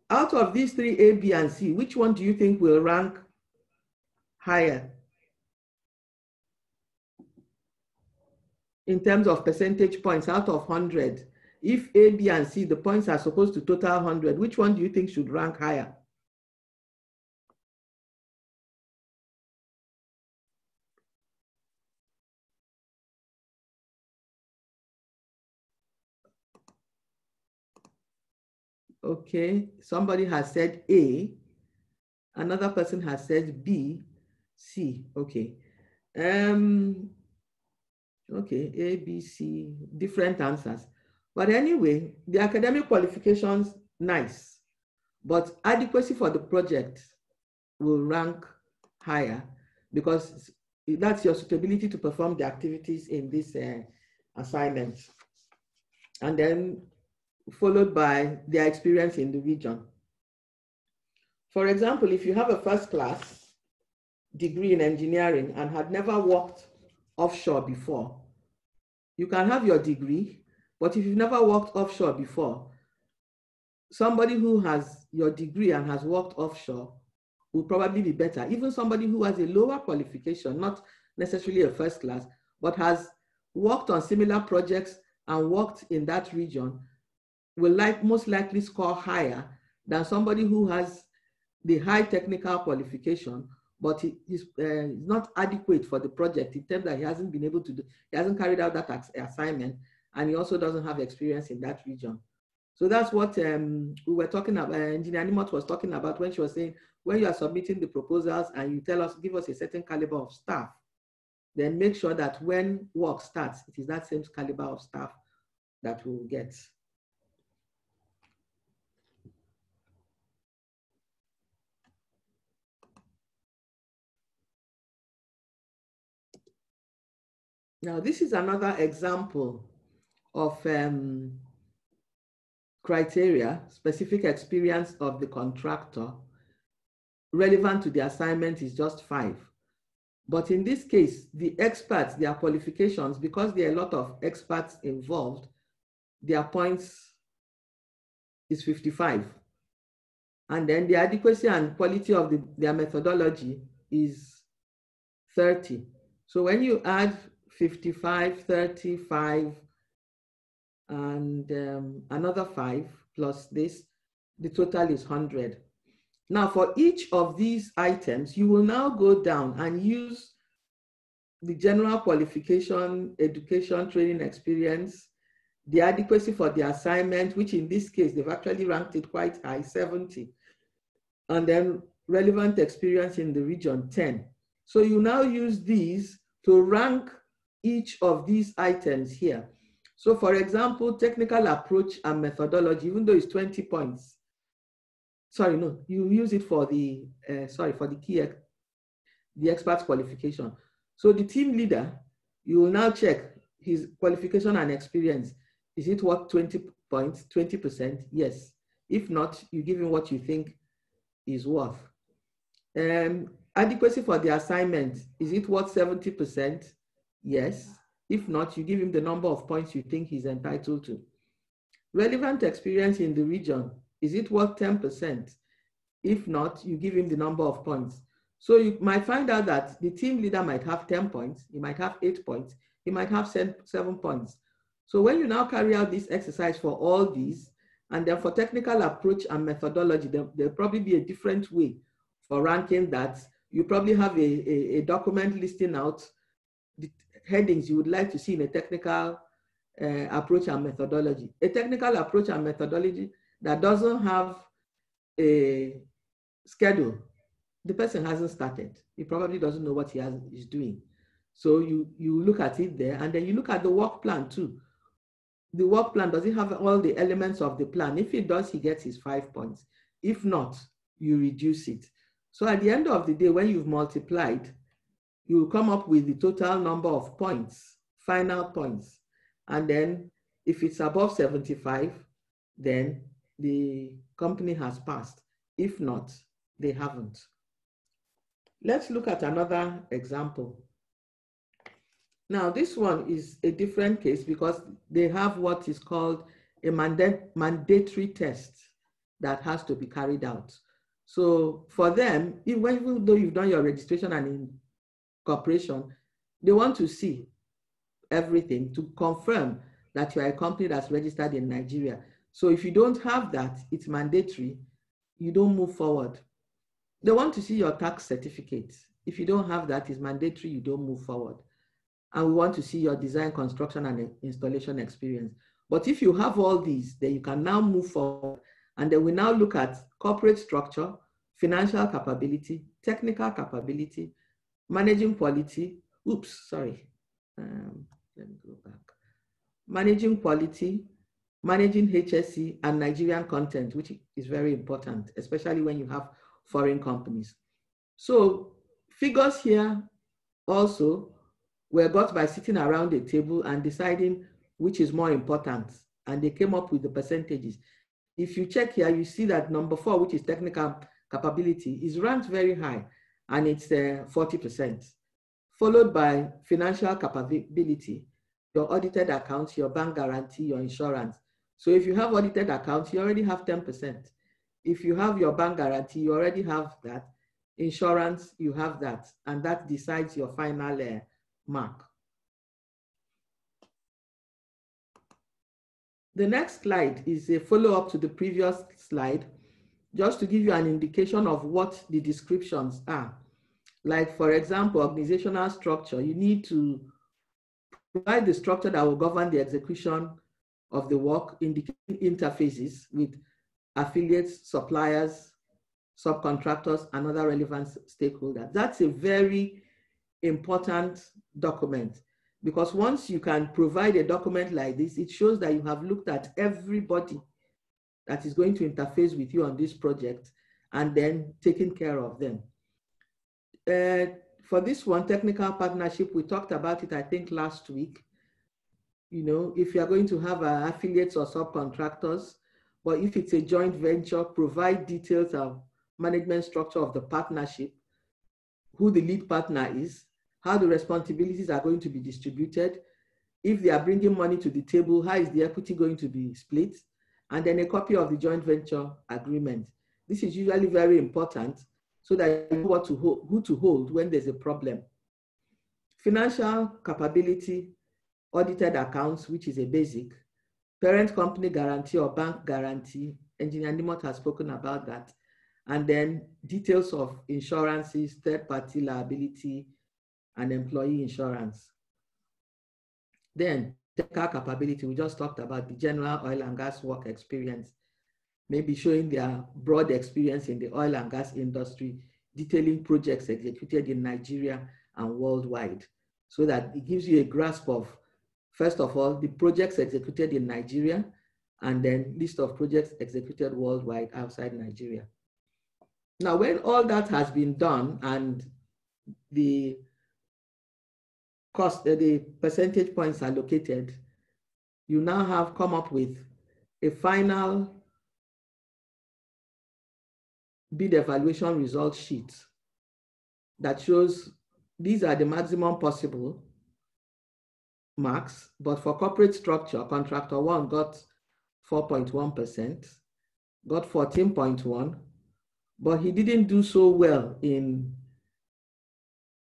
out of these 3, A, B, and C, which one do you think will rank higher in terms of percentage points out of 100? If A, B, and C, the points are supposed to total 100, which one do you think should rank higher? Okay, somebody has said A, another person has said B, C. Okay. Okay, A, B, C, different answers. But anyway, the academic qualifications, nice. But adequacy for the project will rank higher because that's your suitability to perform the activities in this assignment. And then followed by their experience in the region. For example, if you have a first class degree in engineering and had never worked offshore before, you can have your degree, but if you've never worked offshore before, somebody who has your degree and has worked offshore will probably be better. Even somebody who has a lower qualification, not necessarily a first class, but has worked on similar projects and worked in that region will most likely score higher than somebody who has the high technical qualification, but he is not adequate for the project in terms that he hasn't been able to do, he hasn't carried out that assignment, and he also doesn't have experience in that region. So that's what we were talking about, Engineer Nimot was talking about when she was saying, when you are submitting the proposals and you tell us, give us a certain caliber of staff, then make sure that when work starts, it is that same caliber of staff that we will get. Now, this is another example of criteria, specific experience of the contractor. Relevant to the assignment is just 5. But in this case, the experts, their qualifications, because there are a lot of experts involved, their points is 55. And then the adequacy and quality of their methodology is 30. So when you add 55, 35, and another 5 plus this, the total is 100. Now for each of these items, you will now go down and use the general qualification, education, training experience, the adequacy for the assignment, which in this case, they've actually ranked it quite high, 70. And then relevant experience in the region, 10. So you now use these to rank each of these items here. So for example, technical approach and methodology, even though it's 20 points, sorry, no, you use it for the, for the expert's qualification. So the team leader, you will now check his qualification and experience. Is it worth 20 points, 20%? Yes. If not, you give him what you think is worth. Adequacy for the assignment, is it worth 70%? Yes. If not, you give him the number of points you think he's entitled to. Relevant experience in the region, is it worth 10%? If not, you give him the number of points. So you might find out that the team leader might have 10 points, he might have 8 points, he might have 7 points. So when you now carry out this exercise for all these, and then for technical approach and methodology, there'll probably be a different way for ranking that. You probably have a document listing out the headings you would like to see in a technical approach and methodology. A technical approach and methodology that doesn't have a schedule, the person hasn't started. He probably doesn't know what he's doing. So you look at it there, and then you look at the work plan too. The work plan, does it have all the elements of the plan? If it does, he gets his 5 points. If not, you reduce it. So at the end of the day, when you've multiplied, you will come up with the total number of points, final points. And then if it's above 75, then the company has passed. If not, they haven't. Let's look at another example. Now, this one is a different case because they have what is called a mandatory test that has to be carried out. So for them, even though you've done your registration and incorporation, they want to see everything to confirm that you are a company that's registered in Nigeria. So if you don't have that, it's mandatory, you don't move forward. They want to see your tax certificate. If you don't have that, it's mandatory, you don't move forward. And we want to see your design, construction, and installation experience. But if you have all these, then you can now move forward. And then we now look at corporate structure, financial capability, technical capability, managing quality. Oops, sorry. Let me go back. Managing quality, managing HSE, and Nigerian content, which is very important, especially when you have foreign companies. So figures here also were got by sitting around a table and deciding which is more important. And they came up with the percentages. If you check here, you see that number 4, which is technical capability, is ranked very high, and it's 40%, followed by financial capability, your audited accounts, your bank guarantee, your insurance. So if you have audited accounts, you already have 10%. If you have your bank guarantee, you already have that. Insurance, you have that, and that decides your final mark. The next slide is a follow-up to the previous slide, just to give you an indication of what the descriptions are. Like, for example, organizational structure, you need to provide the structure that will govern the execution of the work, indicating interfaces with affiliates, suppliers, subcontractors, and other relevant stakeholders. That's a very important document, because once you can provide a document like this, it shows that you have looked at everybody that is going to interface with you on this project and then taken care of them. For this one, technical partnership, we talked about it, I think, last week. You know, if you are going to have affiliates or subcontractors, but if it's a joint venture, provide details of management structure of the partnership, who the lead partner is, how the responsibilities are going to be distributed. If they are bringing money to the table, how is the equity going to be split? And then a copy of the joint venture agreement. This is usually very important so that you know what to hold, who to hold when there's a problem. Financial capability, audited accounts, which is a basic. Parent company guarantee or bank guarantee. Engineer Nimot has spoken about that. And then details of insurances, third-party liability, and employee insurance. Then technical capability, we just talked about the general oil and gas work experience, maybe showing their broad experience in the oil and gas industry, detailing projects executed in Nigeria and worldwide, so that it gives you a grasp of, first of all, the projects executed in Nigeria, and then list of projects executed worldwide outside Nigeria. Now, when all that has been done and the cost, the percentage points are located, you now have come up with a final bid evaluation result sheet that shows these are the maximum possible marks, but for corporate structure, contractor 1 got 4.1%, got 14.1, but he didn't do so well in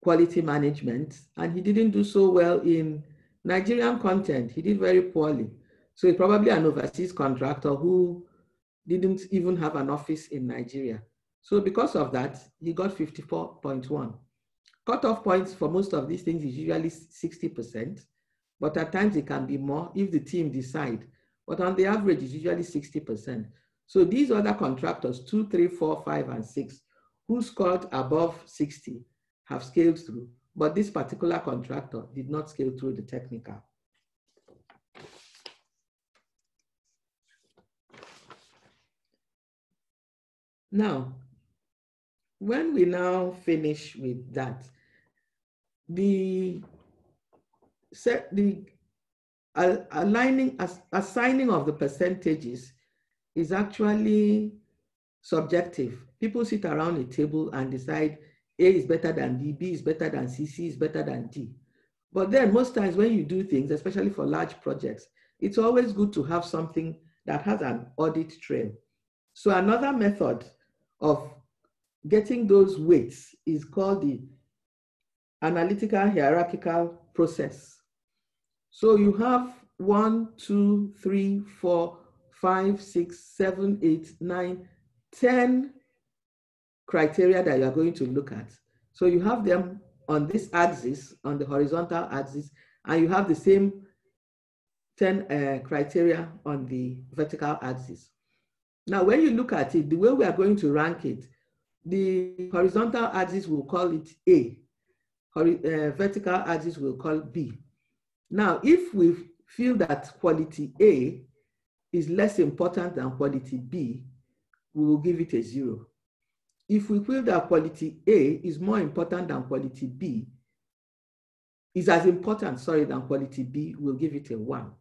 quality management, and he didn't do so well in Nigerian content. He did very poorly. So he's probably an overseas contractor who didn't even have an office in Nigeria. So because of that, he got 54.1. Cutoff points for most of these things is usually 60%, but at times it can be more if the team decide. But on the average, it's usually 60%. So these other contractors, 2, 3, 4, 5, and 6, who scored above 60 have scaled through, but this particular contractor did not scale through the technical. Now, when we now finish with that, assigning of the percentages is actually subjective. People sit around a table and decide A is better than B, B is better than C, C is better than D. But then most times when you do things, especially for large projects, it's always good to have something that has an audit trail. So another method of getting those weights is called the analytical hierarchical process. So you have 1, 2, 3, 4, 5, 6, 7, 8, 9, 10 criteria that you are going to look at. So you have them on this axis, on the horizontal axis, and you have the same 10 criteria on the vertical axis. Now, when you look at it, the way we are going to rank it, the horizontal axis will call it A, vertical axis will call B. Now, if we feel that quality A is less important than quality B, we will give it a 0. If we feel that quality A is more important than quality B, is as important, sorry, than quality B, we'll give it a 1.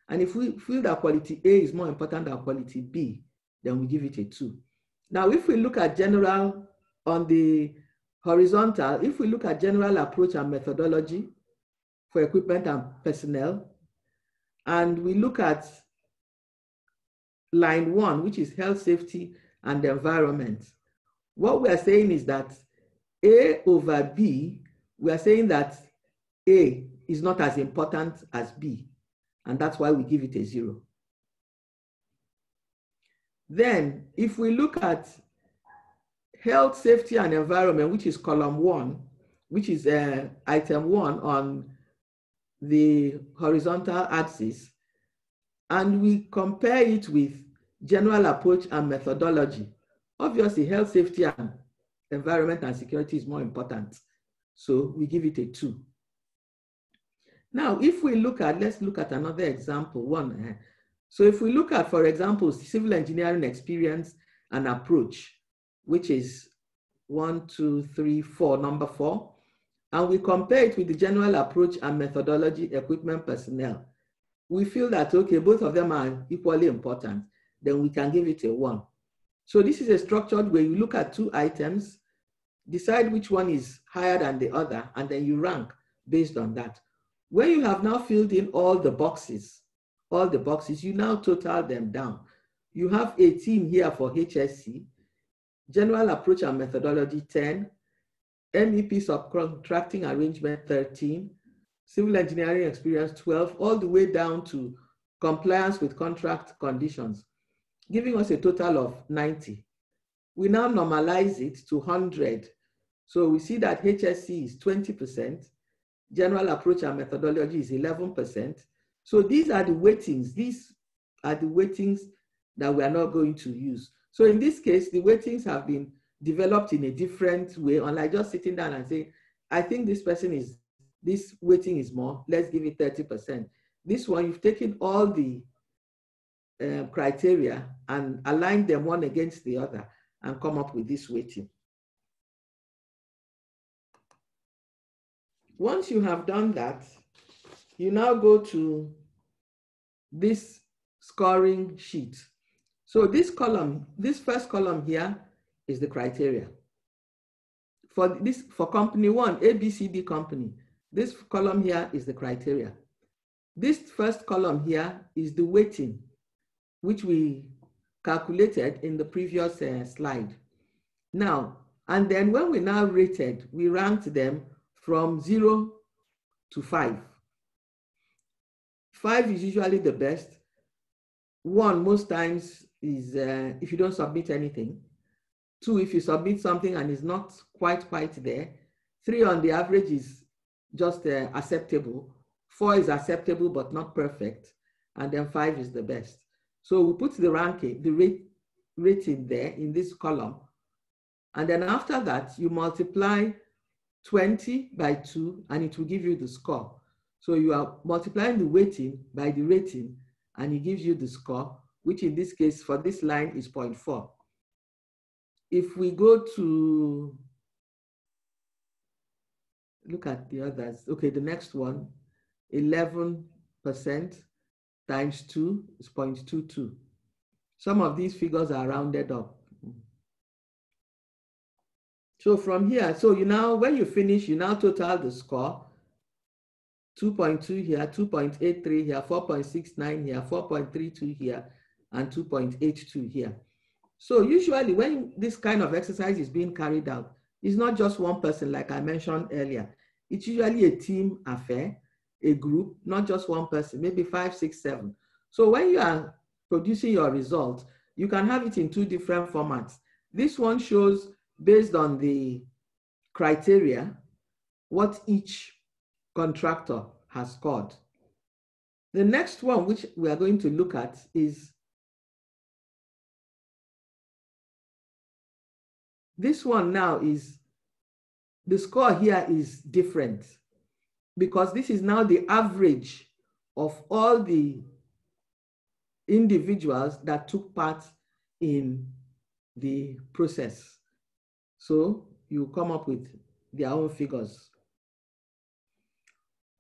And if we feel that quality A is more important than quality B, then we give it a 2. Now, if we look at general on the horizontal, if we look at general approach and methodology for equipment and personnel, and we look at line 1, which is health, safety, and environment, what we are saying is that A over B, we are saying that A is not as important as B, and that's why we give it a 0. Then, if we look at health, safety, and environment, which is column 1, which is item 1 on the horizontal axis, and we compare it with general approach and methodology, obviously health, safety, and environment and security is more important. So we give it a 2. Now, if we look at, let's look at another example, one. So if we look at, for example, civil engineering experience and approach, which is 1, 2, 3, 4, number 4, and we compare it with the general approach and methodology equipment personnel, we feel that, okay, both of them are equally important, then we can give it a 1. So this is a structured way. You look at 2 items, decide which one is higher than the other, and then you rank based on that. When you have now filled in all the boxes, you now total them down. You have 18 here for HSC, general approach and methodology 10, MEP subcontracting arrangement 13, civil engineering experience 12, all the way down to compliance with contract conditions, giving us a total of 90. We now normalize it to 100. So we see that HSC is 20%, general approach and methodology is 11%. So these are the weightings. These are the weightings that we are not going to use. So in this case, the weightings have been developed in a different way, unlike just sitting down and saying, I think this weighting is more, let's give it 30%. This one, you've taken all the criteria and aligned them one against the other and come up with this weighting. Once you have done that, you now go to this scoring sheet. So this column, this first column here is the criteria. For company one, ABCD company, this column here is the criteria. This first column here is the weighting, which we calculated in the previous slide. Now, and then when we now rated, we ranked them from 0 to 5. 5 is usually the best. 1 most times is if you don't submit anything. 2, if you submit something and it's not quite there. 3 on the average is just acceptable. 4 is acceptable but not perfect. And then 5 is the best. So we put the ranking, the rating there in this column. And then after that, you multiply 20 by 2 and it will give you the score. So you are multiplying the weighting by the rating and it gives you the score, which in this case for this line is 0.4. If we go to look at the others, okay, the next one, 11% times 2 is 0.22. Some of these figures are rounded up. So from here, so you now, when you finish, you now total the score, 2.2 here, 2.83 here, 4.69 here, 4.32 here, and 2.82 here. So usually when this kind of exercise is being carried out, it's not just one person like I mentioned earlier. It's usually a team affair, a group, not just one person, maybe 5, 6, 7. So when you are producing your results, you can have it in 2 different formats. This one shows based on the criteria, what each contractor has scored. The next one, which we are going to look at, is this one now is, the score here is different because this is now the average of all the individuals that took part in the process. So you come up with their own figures.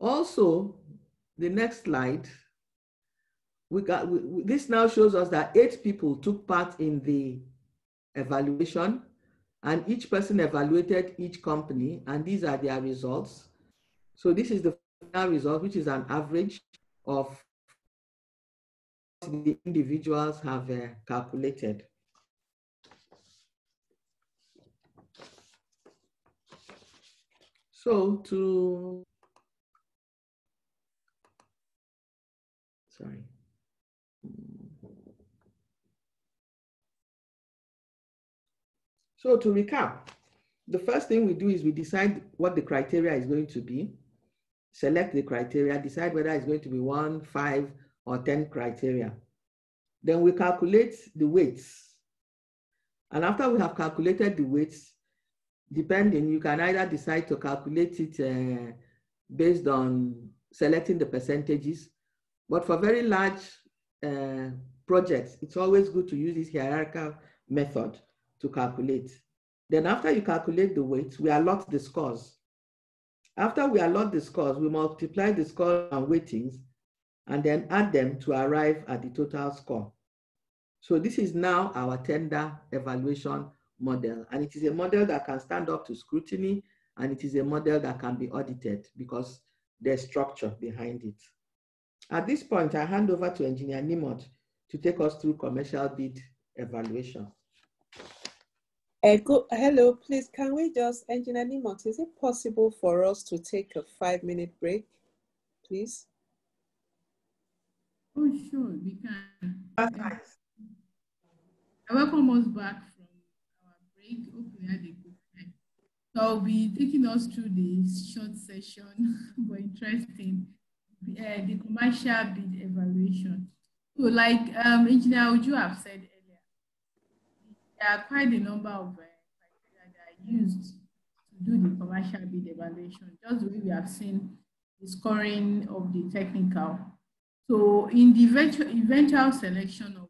Also, the next slide, this now shows us that 8 people took part in the evaluation, and each person evaluated each company, and these are their results. So this is the final result, which is an average of what the individuals have calculated. So So to recap, the first thing we do is we decide what the criteria is going to be, select the criteria, decide whether it's going to be 1, 5, or 10 criteria. Then we calculate the weights. And after we have calculated the weights, depending, you can either decide to calculate it based on selecting the percentages. But for very large projects, it's always good to use this hierarchical method to calculate. Then after you calculate the weights, we allot the scores. After we allot the scores, we multiply the scores and weightings and then add them to arrive at the total score. So this is now our tender evaluation model. And it is a model that can stand up to scrutiny, and it is a model that can be audited because there's structure behind it. At this point, I hand over to Engineer Nimot to take us through commercial bid evaluation. Hello, please, can we just, Engineer Nimot, is it possible for us to take a 5-minute break, please? Oh, sure, we can. I welcome us back from our break. Hope we had a good time. So I'll be taking us through this short session, but interesting, the commercial bid evaluation. So like Engineer Uju have said earlier, there are quite a number of used to do the commercial bid evaluation, just the way we have seen the scoring of the technical. So in the eventual selection of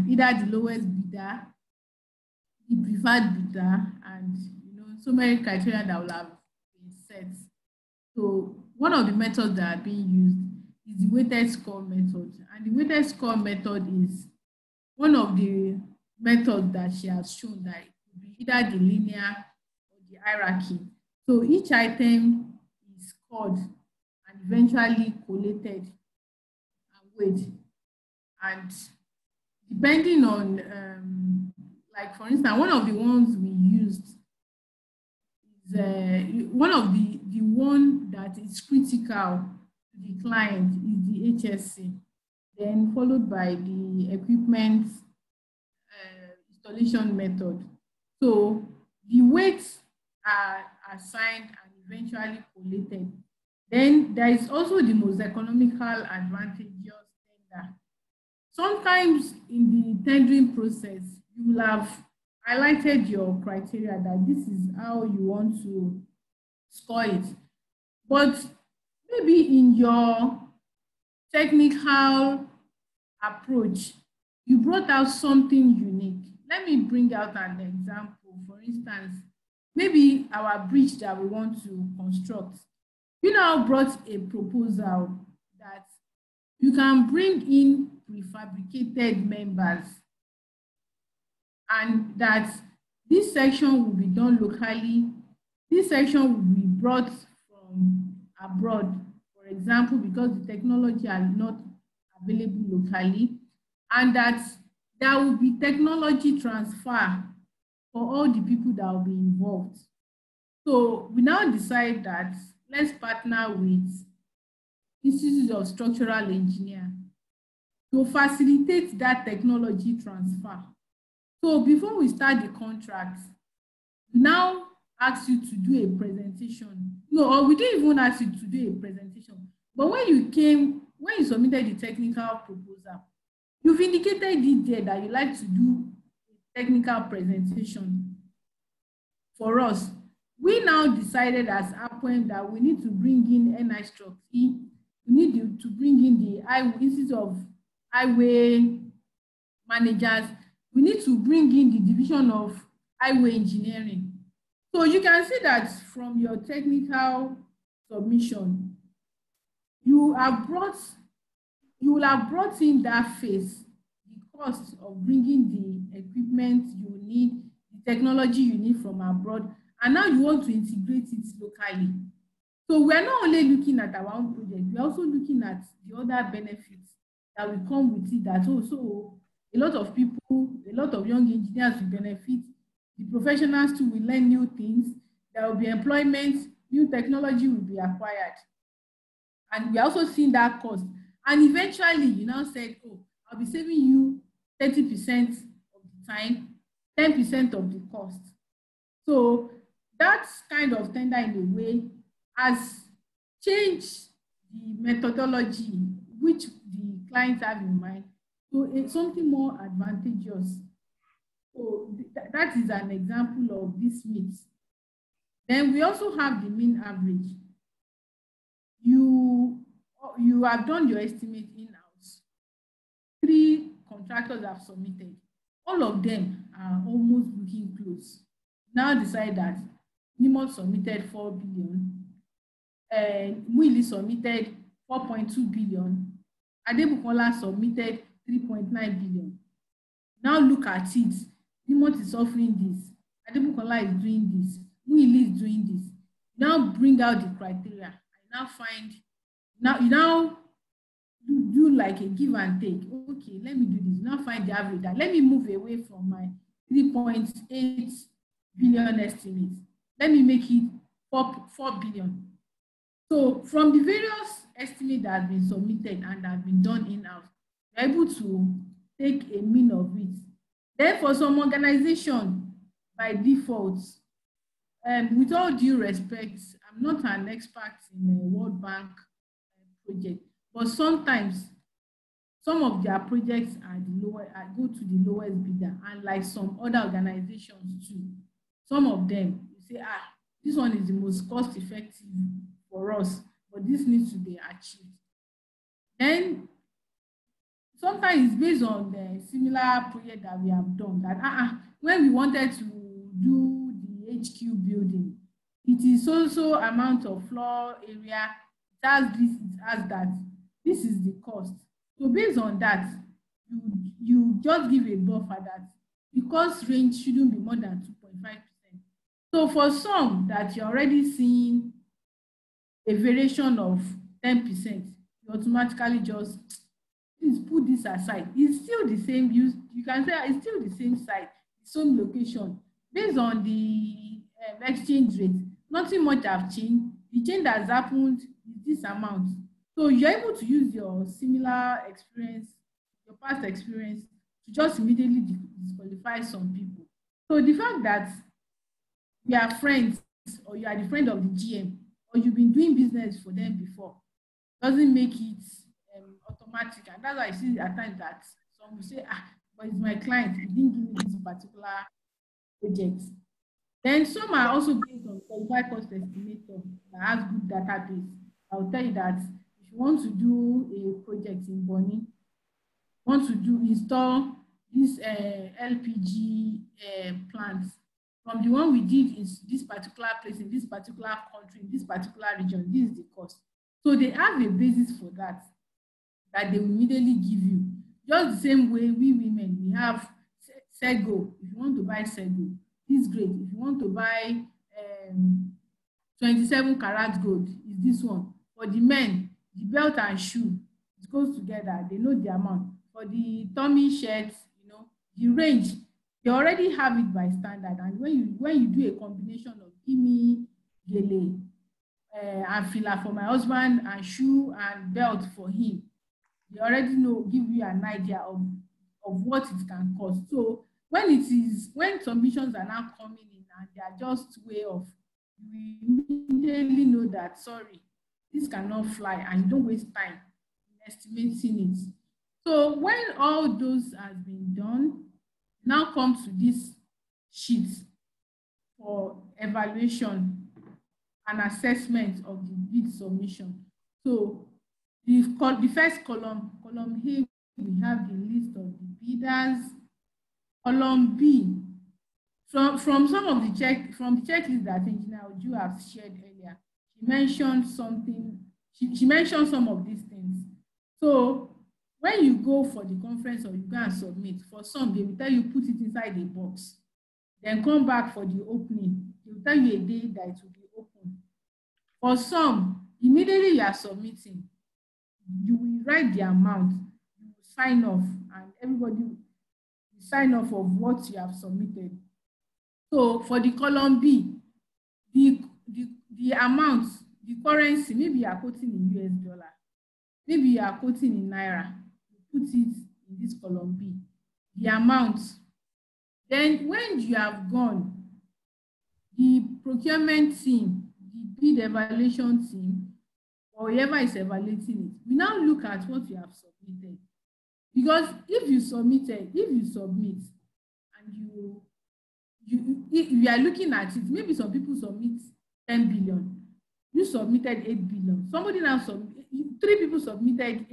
either the lowest bidder, the preferred bidder, and so many criteria that will have been set. So one of the methods that are being used is the weighted score method. And the weighted score method is one of the methods that she has shown that it could be either the linear or the hierarchy. So each item is scored and eventually collated and weighed. And depending on, like for instance, one of the ones we used is one of the one that is critical to the client is the HSC, then followed by the equipment installation method. So the weights are assigned and eventually collated. Then there is also the most economical advantageous tender. Sometimes in the tendering process, you will have highlighted your criteria that this is how you want to score it. But maybe in your technical approach, you brought out something unique. Let me bring out an example. For instance, maybe our bridge that we want to construct, you now brought a proposal that you can bring in prefabricated members and that this section will be done locally. This section will be brought from abroad, for example, because the technology are not available locally, and that there will be technology transfer for all the people that will be involved. So we now decide that let's partner with Institute of Structural Engineer to facilitate that technology transfer. So before we start the contract, we now ask you to do a presentation. No, or we didn't even ask you to do a presentation. But when you submitted the technical proposal, you've indicated it there that you like to do a technical presentation for us. We now decided as APWEN that we need to bring in NI-STRUCT-E, we need to bring in the Institute of Highway Managers, we need to bring in the Division of Highway Engineering. So you can see that from your technical submission, you will have brought in that phase, the cost of bringing the equipment you need, the technology you need from abroad, and now you want to integrate it locally. So we're not only looking at our own project, we're also looking at the other benefits that will come with it, that also a lot of people, a lot of young engineers will benefit, the professionals too will learn new things, there will be employment, new technology will be acquired. And we're also seeing that cost. And eventually you now said, oh, I'll be saving you 30% of the time, 10% of the cost. So that kind of tender in a way has changed the methodology which the clients have in mind to something more advantageous. So that is an example of this mix. Then we also have the mean average. You have done your estimate in-house. 3 contractors have submitted. All of them are almost looking close. Now decide that Nimot submitted 4 billion, Muili submitted 4.2 billion, Adebukola submitted 3.9 billion. Now look at it. Nimot is offering this, Adebukola is doing this, Muili is doing this. Now bring out the criteria. I now find, you now do like a give and take. Okay, let me do this. Now find the average. Let me move away from my 3.8 billion estimate. Let me make it 4 billion. So from the various estimates that have been submitted and have been done in-house, you're able to take a mean of it. Then for some organization, by default, with all due respect, I'm not an expert in a World Bank project, but sometimes some of their projects are go to the lowest bidder, and like some other organizations too. Some of them, you say, this one is the most cost effective for us, but this needs to be achieved. Then sometimes it's based on the similar project that we have done, that when we wanted to do the HQ building, it is also amount of floor area, it has this, it has that. This is the cost. So based on that, you just give a buffer that the cost range shouldn't be more than 2.5%. So for some that you're already seeing a variation of 10%, you automatically just please put this aside. It's still the same use. You can say it's still the same site, same location. Based on the exchange rate, nothing much have changed. The change that has happened is this amount. So you're able to use your similar experience, your past experience, to just immediately disqualify some people. So the fact that we are friends, or you are the friend of the GM, or you've been doing business for them before, doesn't make it automatic. And that's why I see at times that some will say, but it's my client, he didn't give me this particular project. Then some are also based on qualified cost estimator that has good database. I'll tell you that if you want to do a project in Bonny, want to install this LPG plants, from the one we did in this particular place, in this particular country, in this particular region, this is the cost. So they have a basis for that they will immediately give you. Just the same way we women, we have Sego. If you want to buy Sego, this grade. If you want to buy 27 karat gold, is this one. For the men, the belt and shoe, it goes together. They know the amount. For the tummy shirts, the range, they already have it by standard. And when you do a combination of give me gele and filler for my husband, and shoe and belt for him, they already give you an idea of what it can cost. So when submissions are now coming in and they are just way off, you immediately know that, sorry, this cannot fly, and you don't waste time in estimating it. So when all those has been done, now comes to this sheet for evaluation and assessment of the bid submission. So the first column here, we have the list of the bidders. Column B, from some of the checklist that Engineer Oju have shared earlier, she mentioned something. She mentioned some of these things. So when you go for the conference or you go and submit, for some they will tell you put it inside a box, then come back for the opening. They will tell you a day that it will be open. For some, immediately you are submitting, you will write the amount, you will sign off, and everybody will sign off of what you have submitted. So for the column B, the amount, the currency, maybe you are quoting in US dollar, maybe you are quoting in Naira, you put it in this column B, the amount. Then when you have gone, the procurement team, the bid evaluation team, or whoever is evaluating it, we now look at what you have submitted. Because if you submit and you are looking at it, maybe some people submit 10 billion, you submitted 8 billion. Somebody now three people submitted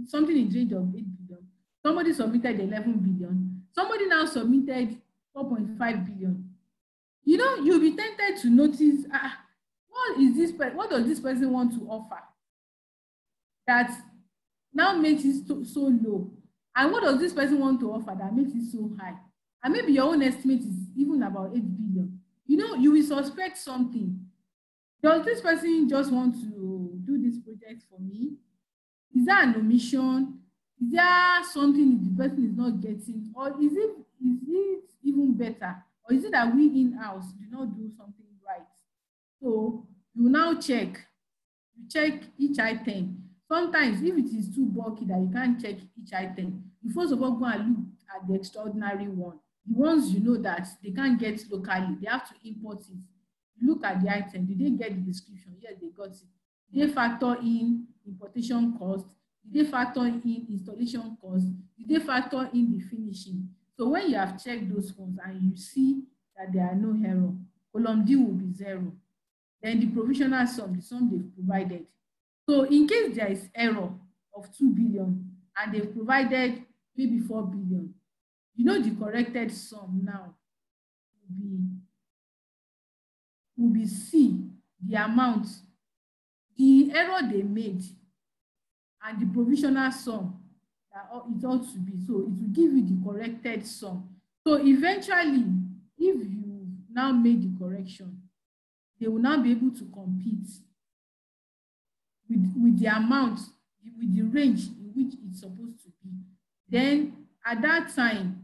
something in the range of 8 billion. Somebody submitted 11 billion. Somebody now submitted 4.5 billion. You'll be tempted to notice, what does this person want to offer that now makes it so low? And what does this person want to offer that makes it so high? And maybe your own estimate is even about 8 billion. You will suspect something. Does this person just want to do this project for me? Is there an omission? Is there something the person is not getting? Or is it even better? Or is it that we in-house do not do something right? So you now check. You check each item. Sometimes, if it is too bulky that you can't check each item, you first of all go and look at the extraordinary one. The ones you know that they can't get locally, they have to import it. You look at the item, did they get the description? Yes, they got it. They factor in importation cost, Did they factor in installation cost? Did they factor in the finishing? So when you have checked those ones and you see that there are no error, column D will be 0. Then the provisional sum, the sum they've provided. So in case there is error of 2 billion and they've provided maybe 4 billion, you know the corrected sum now will be C, the amount, the error they made, and the provisional sum that it ought to be. So it will give you the corrected sum. So eventually, if you now made the correction, they will now be able to compete with the amount, with the range in which it's supposed to be. Then at that time,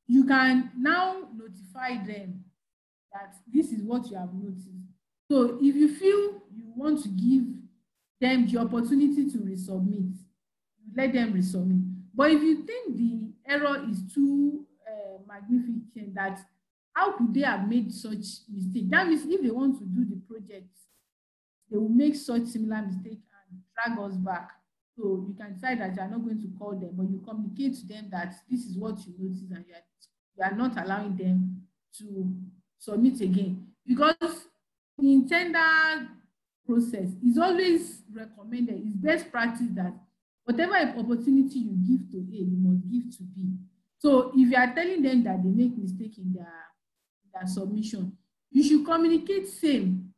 you can now notify them that this is what you have noticed. So if you feel you want to give them the opportunity to resubmit, let them resubmit. But if you think the error is too magnificent, that how could they have made such mistake? That means if they want to do the project, they will make such similar mistake and drag us back. So you can decide that you are not going to call them, but you communicate to them that this is what you notice and you are not allowing them to submit again. Because in tender process, it's always recommended, it's best practice that whatever opportunity you give to A, you must give to B. So if you are telling them that they make mistake in their submission, you should communicate same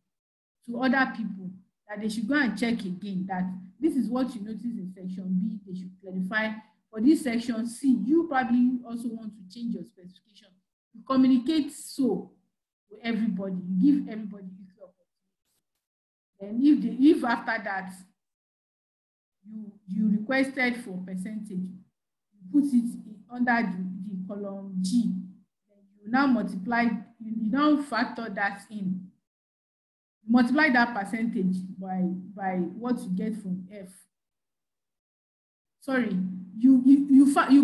to other people, that they should go and check again, that this is what you notice in section B, they should clarify. For this section C, you probably also want to change your specification. You communicate so to everybody, you give everybody equal opportunity. And if after that you requested for percentage, you put it under the column G, you now multiply, you now factor that in. Multiply that percentage by what you get from F. Sorry, you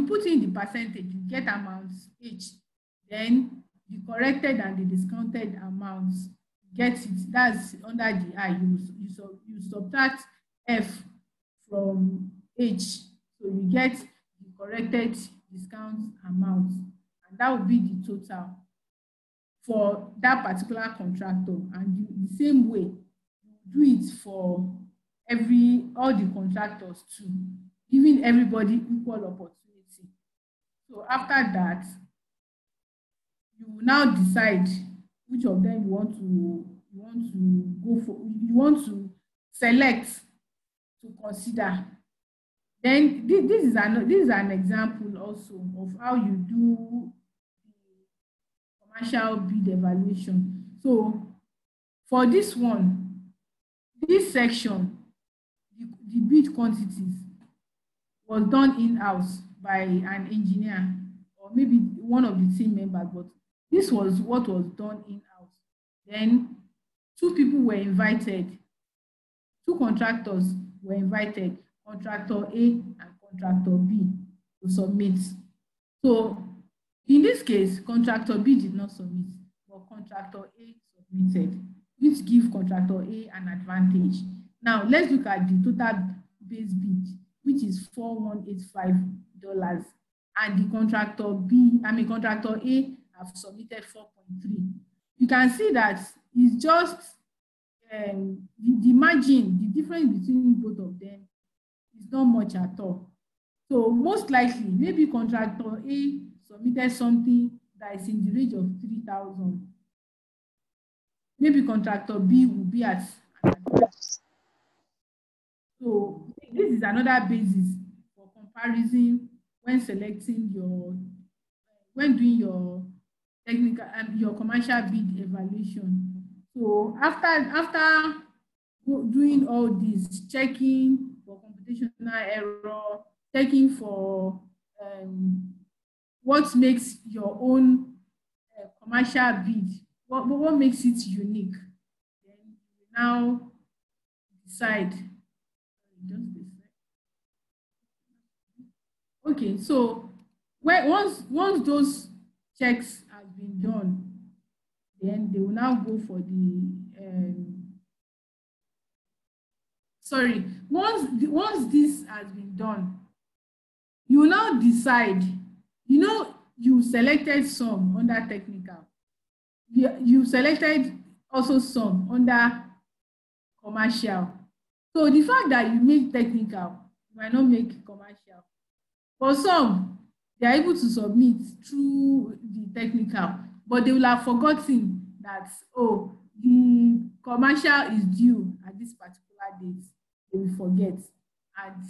put in the percentage, you get amounts H, then the corrected and the discounted amounts, get it, that's under the I. You subtract F from H, so you get the corrected discount amount, and that will be the total for that particular contractor. And the same way, you do it for all the contractors too, giving everybody equal opportunity. So after that, you will now decide which of them you want to go for, you want to select to consider. Then this is an example also of how you do commercial bid evaluation. So for this one, this section, the bid quantities was done in-house by an engineer or maybe one of the team members, but this was what was done in-house. Then 2 people were invited, 2 contractors were invited, contractor A and contractor B, to submit. So in this case, contractor B did not submit, but contractor A submitted, which gives contractor A an advantage. Now, let's look at the total base bid, which is $4,185, and the contractor A have submitted 4.3. You can see that it's just the margin, the difference between both of them is not much at all. So most likely, maybe contractor A submitted something that is in the range of 3,000. Maybe contractor B will be at another. So this is another basis for comparison when selecting when doing your technical and your commercial bid evaluation. So after doing all this, checking for computational error, checking for what makes your own commercial bid, what makes it unique, then you now decide. Okay, so once those checks have been done, then they will now go for the sorry, once this has been done, you will now decide, you know, you selected some under technical. You selected also some under commercial. So the fact that you make technical, you might not make commercial. For some, they are able to submit through the technical, but they will have forgotten that, oh, the commercial is due at this particular date. They will forget, and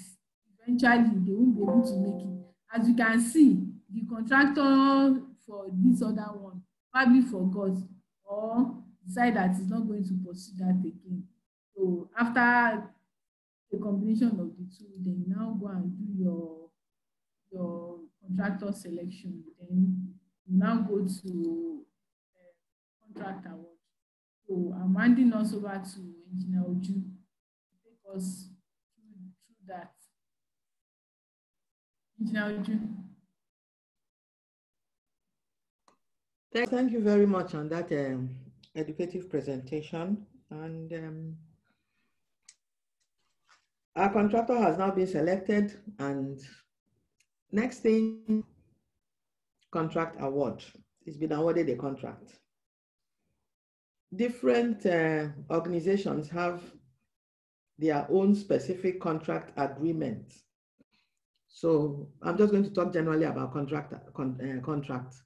eventually they won't be able to make it. As you can see, the contractor for this other one probably forgot or decide that he's not going to pursue that again. So after the combination of the two, then you now go and do your contractor selection. Then you now go to contract award. So I'm handing us over to Engineer Oju to take us through that. Engineer Oju. Thank you very much on that educative presentation. And our contractor has now been selected, and next thing, contract award. It's been awarded a contract. Different organizations have their own specific contract agreement. So I'm just going to talk generally about contracts.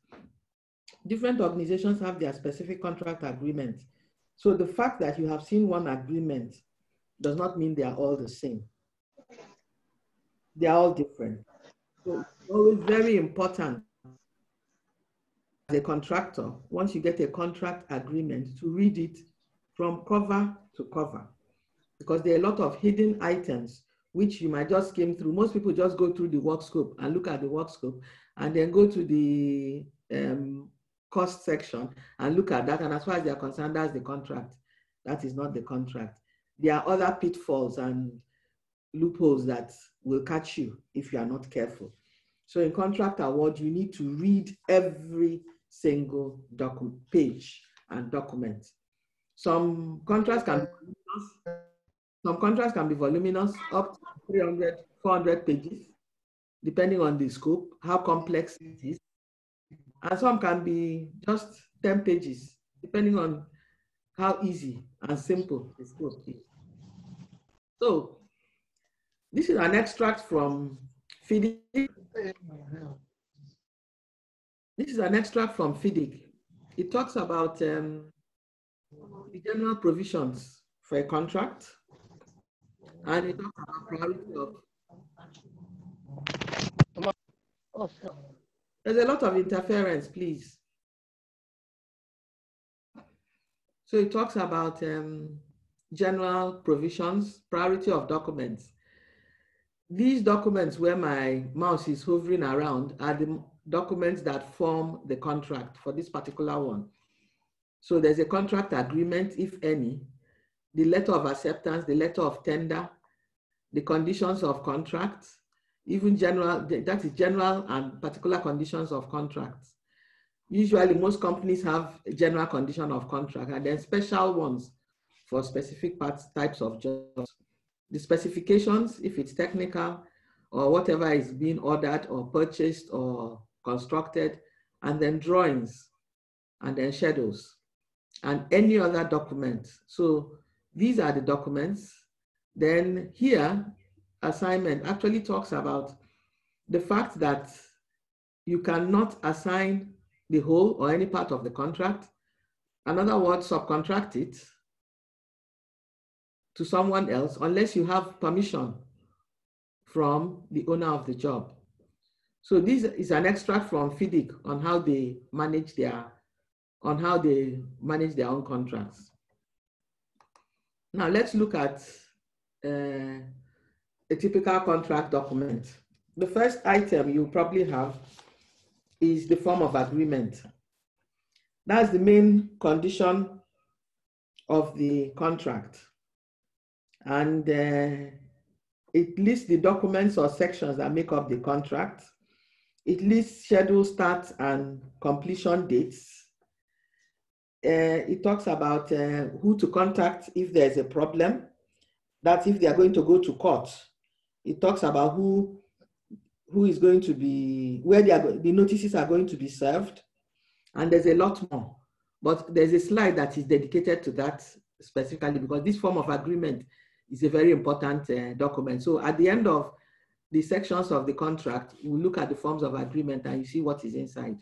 Different organizations have their specific contract agreement. So the fact that you have seen one agreement does not mean they are all the same. They are all different. So it's always very important as a contractor, once you get a contract agreement, to read it from cover to cover, because there are a lot of hidden items which you might just skim through. Most people just go through the work scope and look at the work scope and then go to the cost section and look at that. And as far as they are concerned, that's the contract. That is not the contract. There are other pitfalls and loopholes that will catch you if you are not careful. So in contract award, you need to read every single page and document. Some contracts can be voluminous, up to 300, 400 pages, depending on the scope, how complex it is. And some can be just 10 pages, depending on how easy and simple the scope is. So this is an extract from FIDIC. This is an extract from FIDIC. It talks about the general provisions for a contract, and it talks about priority of. There's a lot of interference, please. So it talks about general provisions, priority of documents. These documents where my mouse is hovering around are the documents that form the contract for this particular one. So there's a contract agreement, if any, the letter of acceptance, the letter of tender, the conditions of contract, even general, that is general and particular conditions of contracts. Usually most companies have a general condition of contract and then special ones for specific types of jobs. The specifications, if it's technical or whatever is being ordered or purchased or constructed, and then drawings, and then schedules, and any other document. So these are the documents. Then here, assignment actually talks about the fact that you cannot assign the whole or any part of the contract. In other words, subcontract it to someone else unless you have permission from the owner of the job. So this is an extract from FIDIC on how they manage their own contracts. Now let's look at a typical contract document. The first item you probably have is the form of agreement. That's the main condition of the contract. And it lists the documents or sections that make up the contract. It lists schedule start and completion dates. It talks about who to contact if there's a problem. That's if they are going to go to court. It talks about who is going to be, where the notices are going to be served. And there's a lot more. But there's a slide that is dedicated to that specifically because this form of agreement is a very important document. So at the end of the sections of the contract, we look at the forms of agreement and you see what is inside.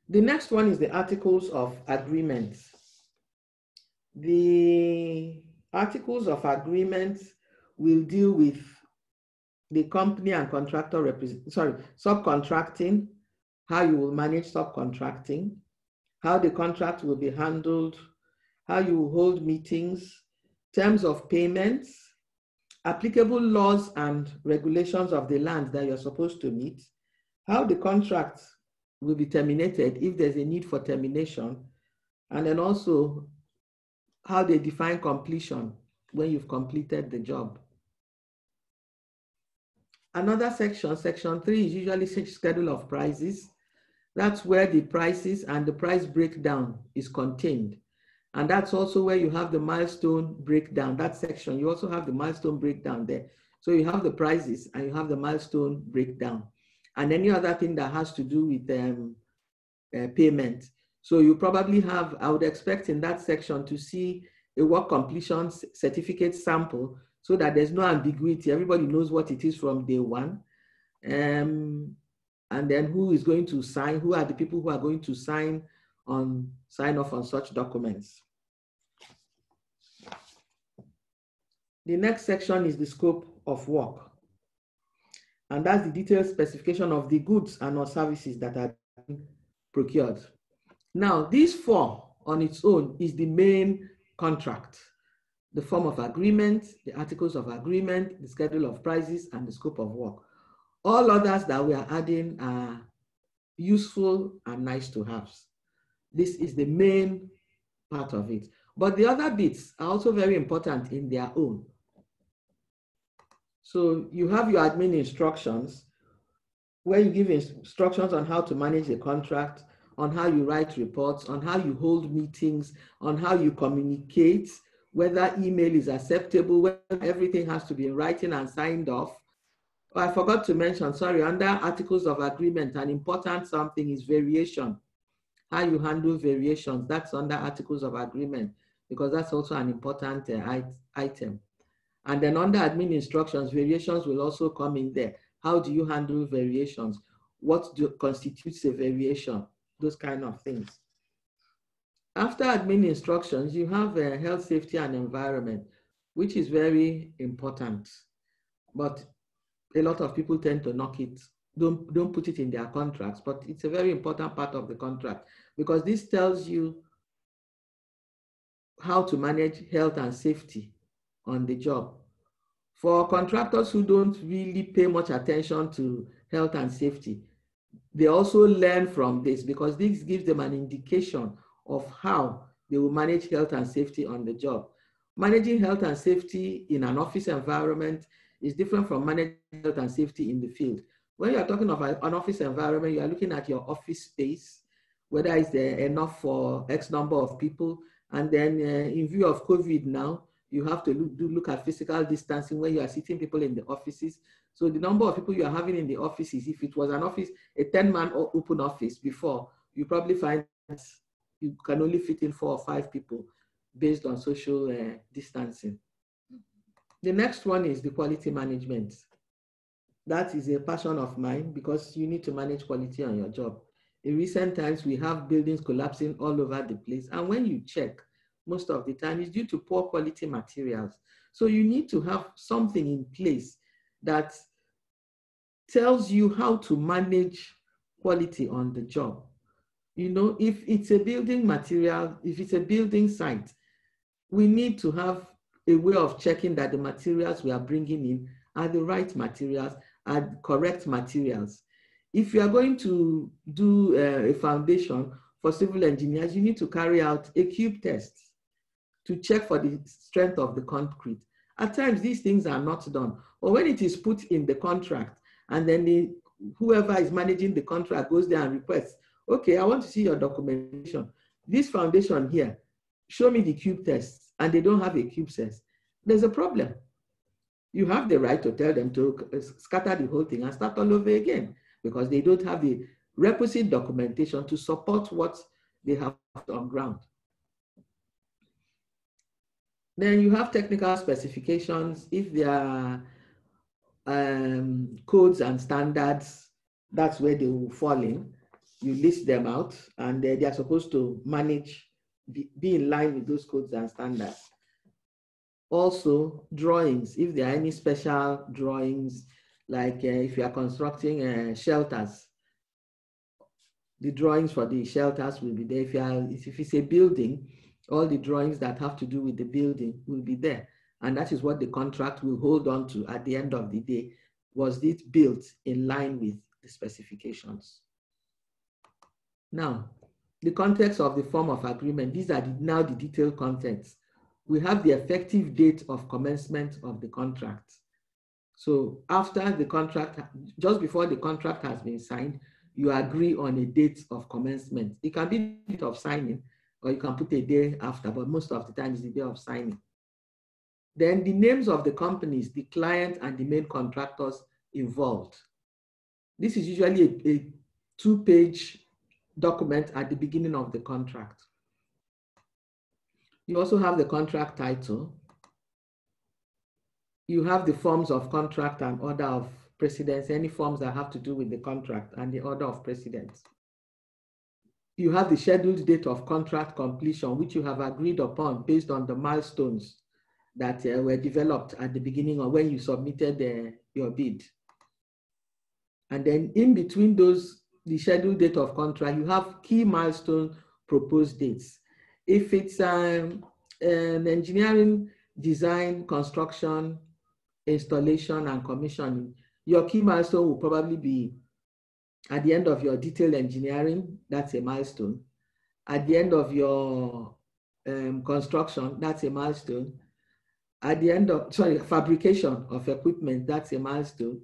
The next one is the articles of agreement. The articles of agreement will deal with the company and contractor subcontracting, how you will manage subcontracting, how the contract will be handled, how you will hold meetings, terms of payments, applicable laws and regulations of the land that you're supposed to meet, how the contract will be terminated if there's a need for termination, and then also how they define completion when you've completed the job. Another section, section 3, is usually schedule of prices. That's where the prices and the price breakdown is contained. And that's also where you have the milestone breakdown. That section, you also have the milestone breakdown there. So you have the prices and you have the milestone breakdown. And any other thing that has to do with payment. So you probably have, I would expect in that section to see a work completion certificate sample so that there's no ambiguity. Everybody knows what it is from day one. And then who is going to sign, who are the people who are going to sign off on such documents. The next section is the scope of work. And that's the detailed specification of the goods and or services that are being procured. Now, these four on its own is the main contract: the form of agreement, the articles of agreement, the schedule of prices, and the scope of work. All others that we are adding are useful and nice to have. This is the main part of it. But the other bits are also very important in their own. So you have your admin instructions, where you give instructions on how to manage a contract, on how you write reports, on how you hold meetings, on how you communicate, whether email is acceptable, whether everything has to be in writing and signed off. Oh, I forgot to mention, sorry, under articles of agreement, an important something is variation. How you handle variations, that's under articles of agreement, because that's also an important item. And then under admin instructions, variations will also come in there. How do you handle variations? What constitutes a variation? Those kind of things. After admin instructions, you have health, safety, and environment, which is very important. But a lot of people tend to knock it, don't put it in their contracts, but it's a very important part of the contract because this tells you how to manage health and safety on the job. For contractors who don't really pay much attention to health and safety, they also learn from this because this gives them an indication of how they will manage health and safety on the job. Managing health and safety in an office environment is different from managing health and safety in the field. When you're talking about an office environment, you are looking at your office space, whether it's enough for X number of people. And then in view of COVID now, you have to look at physical distancing when you are sitting people in the offices. So the number of people you are having in the offices, if it was an office, a 10-man open office before, you probably find that you can only fit in 4 or 5 people based on social distancing. The next one is the quality management. That is a passion of mine because you need to manage quality on your job. In recent times, we have buildings collapsing all over the place. And when you check, most of the time, it's due to poor quality materials. So you need to have something in place that tells you how to manage quality on the job. You know, if it's a building material, if it's a building site, we need to have a way of checking that the materials we are bringing in are the right materials, are correct materials. If you are going to do a foundation for civil engineers, you need to carry out a cube test to check for the strength of the concrete. At times, these things are not done. Or when it is put in the contract, and then whoever is managing the contract goes there and requests, okay, I want to see your documentation. This foundation here, show me the cube tests. and they don't have a cube sense, there's a problem. You have the right to tell them to scatter the whole thing and start all over again, because they don't have the requisite documentation to support what they have on ground. Then you have technical specifications. If there are codes and standards, that's where they will fall in. You list them out, and they are supposed to manage, be in line with those codes and standards. Also, drawings, if there are any special drawings, like if you are constructing shelters, the drawings for the shelters will be there. If it's a building, all the drawings that have to do with the building will be there. And that is what the contract will hold on to at the end of the day. Was it built in line with the specifications? Now, the context of the form of agreement, these are now the detailed contents. We have the effective date of commencement of the contract. So after the contract, just before the contract has been signed, you agree on a date of commencement. It can be the date of signing, or you can put a day after, but most of the time it's the day of signing. Then the names of the companies, the client and the main contractors involved. This is usually a 2-page document at the beginning of the contract. You also have the contract title. You have the forms of contract and order of precedence, any forms that have to do with the contract and the order of precedence. You have the scheduled date of contract completion, which you have agreed upon based on the milestones that were developed at the beginning or when you submitted your bid. And then in between those, the scheduled date of contract, you have key milestone proposed dates. If it's an engineering, design, construction, installation, and commissioning, your key milestone will probably be at the end of your detailed engineering, that's a milestone. At the end of your construction, that's a milestone. At the end of, fabrication of equipment, that's a milestone.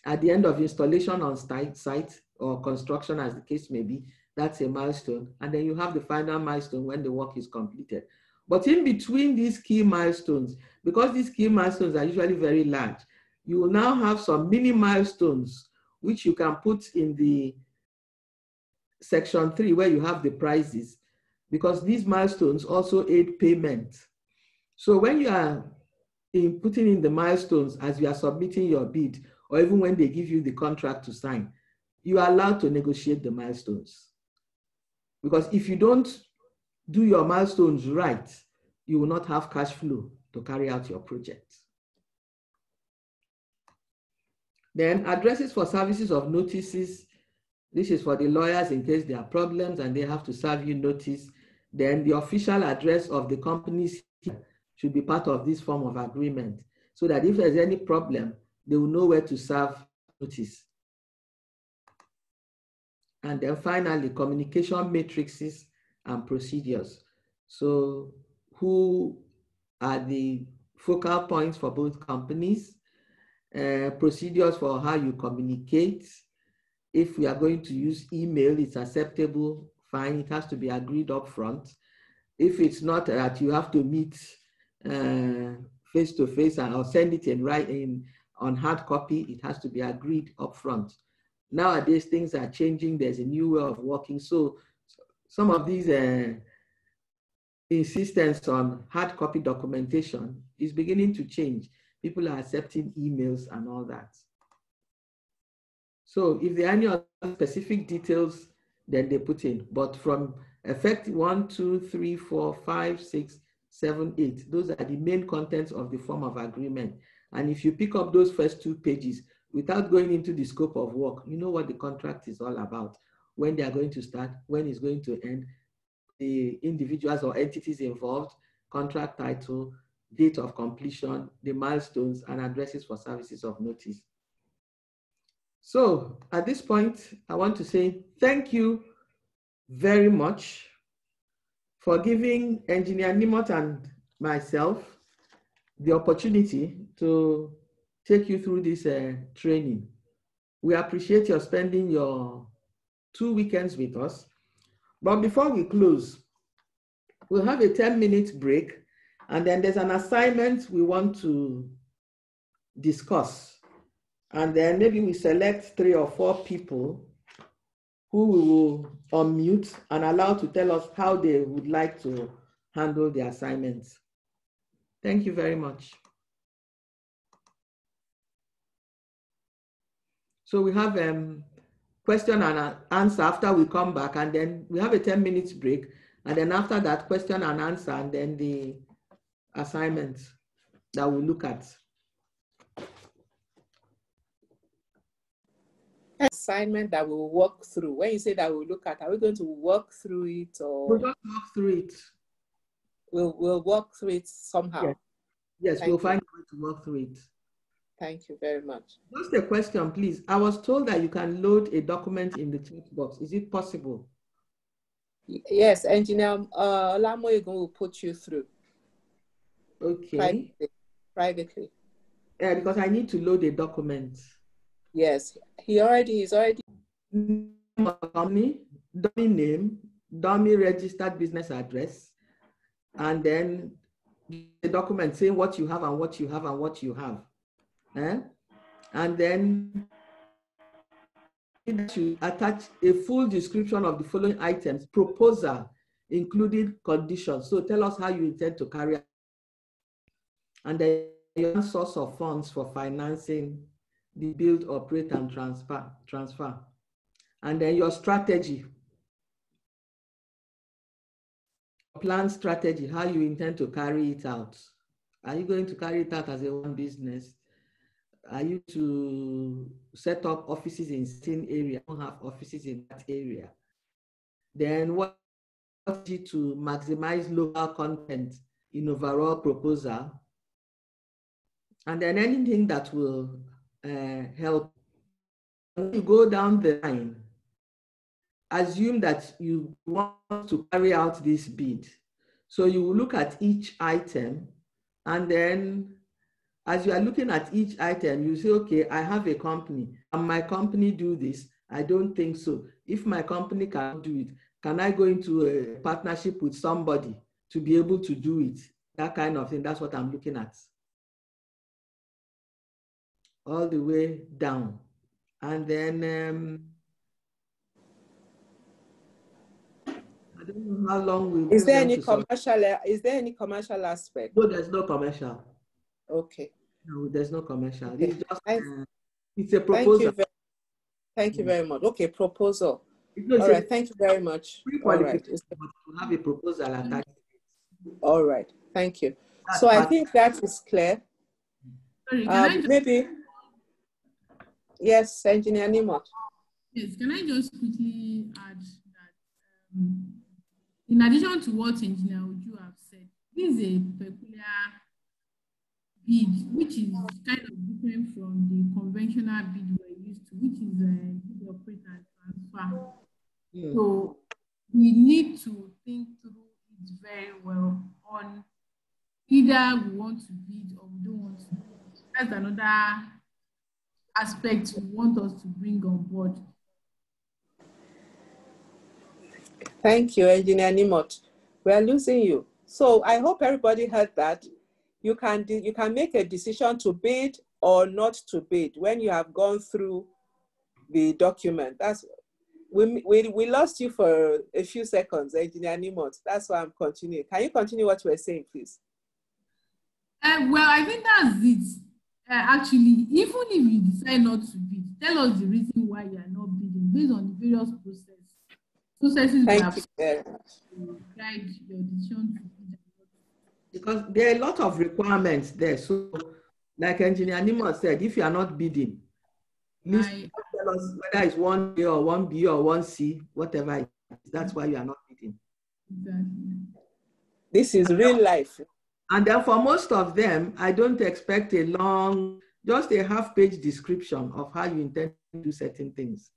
At the end of installation on site or construction, as the case may be, that's a milestone. And then you have the final milestone when the work is completed. But in between these key milestones, because these key milestones are usually very large, you will now have some mini milestones, which you can put in the section 3 where you have the prices, because these milestones also aid payment. So when you are putting in the milestones as you are submitting your bid, or even when they give you the contract to sign, you are allowed to negotiate the milestones. Because if you don't do your milestones right, you will not have cash flow to carry out your project. Then addresses for services of notices. This is for the lawyers in case there are problems and they have to serve you notice. Then the official address of the companies should be part of this form of agreement, so that if there's any problem, they will know where to serve notice. And then finally, communication matrices and procedures. So who are the focal points for both companies? Procedures for how you communicate. If we are going to use email, it's acceptable, fine, it has to be agreed up front. If it's not that you have to meet face to face or send it in writing on hard copy, it has to be agreed up front. Nowadays, things are changing. There's a new way of working. So some of these insistence on hard copy documentation is beginning to change. People are accepting emails and all that. So if there are any other specific details, then they put in. But from effect 1, 2, 3, 4, 5, 6, 7, 8, those are the main contents of the form of agreement. And if you pick up those first 2 pages without going into the scope of work, you know what the contract is all about, when they are going to start, when it's going to end, the individuals or entities involved, contract title, date of completion, the milestones, and addresses for services of notice. So at this point, I want to say thank you very much for giving Engineer Nimot and myself the opportunity to take you through this training. We appreciate your spending your 2 weekends with us. But before we close, we'll have a 10-minute break. And then there's an assignment we want to discuss. And then maybe we select 3 or 4 people who we will unmute and allow to tell us how they would like to handle the assignments. Thank you very much. So we have question and answer after we come back, and then we have a 10 minutes break. And then after that, question and answer, and then the assignments that we'll look at. Assignment that we'll walk through. When you say that we'll look at, are we going to walk through it, or we'll just walk through it? We'll walk through it somehow. Yes, we'll find a way to walk through it. Thank you very much. Just a question, please. I was told that you can load a document in the chat box. Is it possible? Yes, Engineer Olamoyegun will put you through. Okay. Privately. Yeah, because I need to load a document. Yes, he's already. Dummy name, dummy registered business address, and then the document saying what you have and what you have and what you have. And then you attach a full description of the following items, proposal, including conditions. So tell us how you intend to carry out. And then your source of funds for financing the build, operate, and transfer. And then your strategy, plan strategy, how you intend to carry it out. Are you going to carry it out as a one business? Are you to set up offices in certain area, don't have offices in that area? Then what is it to maximize local content in overall proposal? And then anything that will help. When you go down the line, assume that you want to carry out this bid. So you will look at each item, and then as you are looking at each item, you say, okay, I have a company. Can my company do this? I don't think so. If my company can't do it, can I go into a partnership with somebody to be able to do it? That kind of thing, that's what I'm looking at. All the way down. And then, I don't know how long we'll Is there any commercial aspect? No, there's no commercial. Okay. No, there's no commercial. Okay. It's just it's a proposal. Thank you very much. Okay, proposal. All right, thank you very much. All right. To have a proposal attached. All right, thank you. So I think that is clear. Sorry, maybe. Yes, Engineer Nimot. Yes, can I just quickly add that in addition to what Engineer Uju have said, this is a peculiar bid, which is kind of different from the conventional bid we're used to, which is bid, operate, and transfer. Yeah. So we need to think through it very well on either we want to bid or we don't want to bid. That's another aspect we want us to bring on board. Thank you, Engineer Nimot. We are losing you. So I hope everybody heard that. You can make a decision to bid or not to bid when you have gone through the document. That's we lost you for a few seconds, Engineer Nimot. That's why I'm continuing. Can you continue what you were saying, please? Well, I think that's it. Actually, even if you decide not to bid, tell us the reason why you are not bidding based on the various processes Thank you very much. To guide your decision to bid. Because there are a lot of requirements there. So, like Engineer Nimot said, if you are not bidding, please tell us whether it's 1A or 1B or 1C, whatever it is. That's why you are not bidding. Exactly. This is real life. And then for most of them, I don't expect a long, just a half-page description of how you intend to do certain things.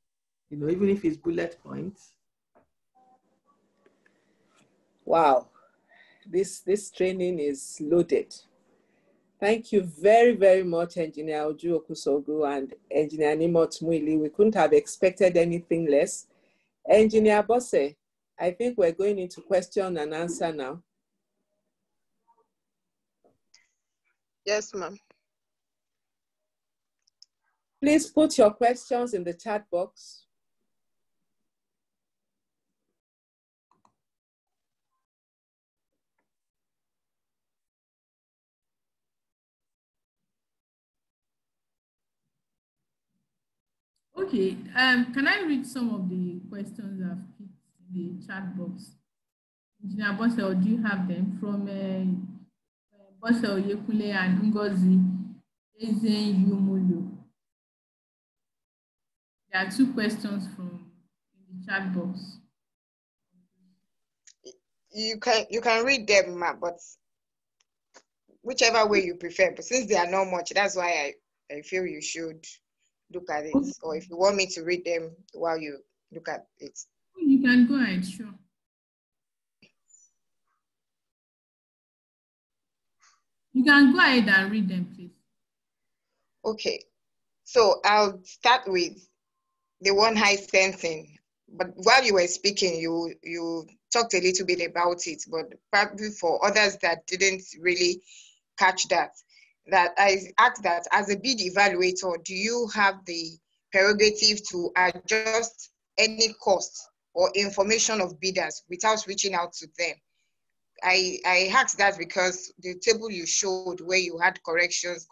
You know, even if it's bullet points. Wow, this training is loaded. Thank you very, very much, Engineer Uju Okusogu and Engineer Nimot Muili. We couldn't have expected anything less. Engineer Bosse, I think we're going into question and answer now. Yes, ma'am. Please put your questions in the chat box. Okay, can I read some of the questions I've picked in the chat box? Engineer Bosel, do you have them? From Bosel Yekule and Ngozi Ezen Yumulu. There are 2 questions from in the chat box. You can read them, ma, but whichever way you prefer. But since they are not much, that's why I feel you should look at it. Okay. Or if you want me to read them while you look at it. You can go ahead, sure. You can go ahead and read them, please. Okay. So I'll start with the one high sensing. But while you were speaking, you talked a little bit about it, but probably for others that didn't really catch that I asked that as a bid evaluator, do you have the prerogative to adjust any cost or information of bidders without reaching out to them? I asked that because the table you showed where you had corrections,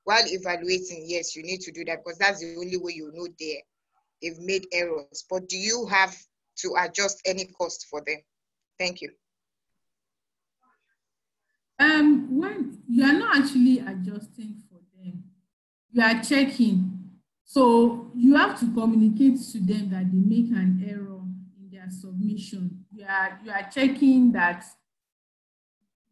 while evaluating, yes, you need to do that because that's the only way you know they've made errors. But do you have to adjust any cost for them? Thank you. When you are not actually adjusting for them, you are checking. So you have to communicate to them that they make an error in their submission. You are checking that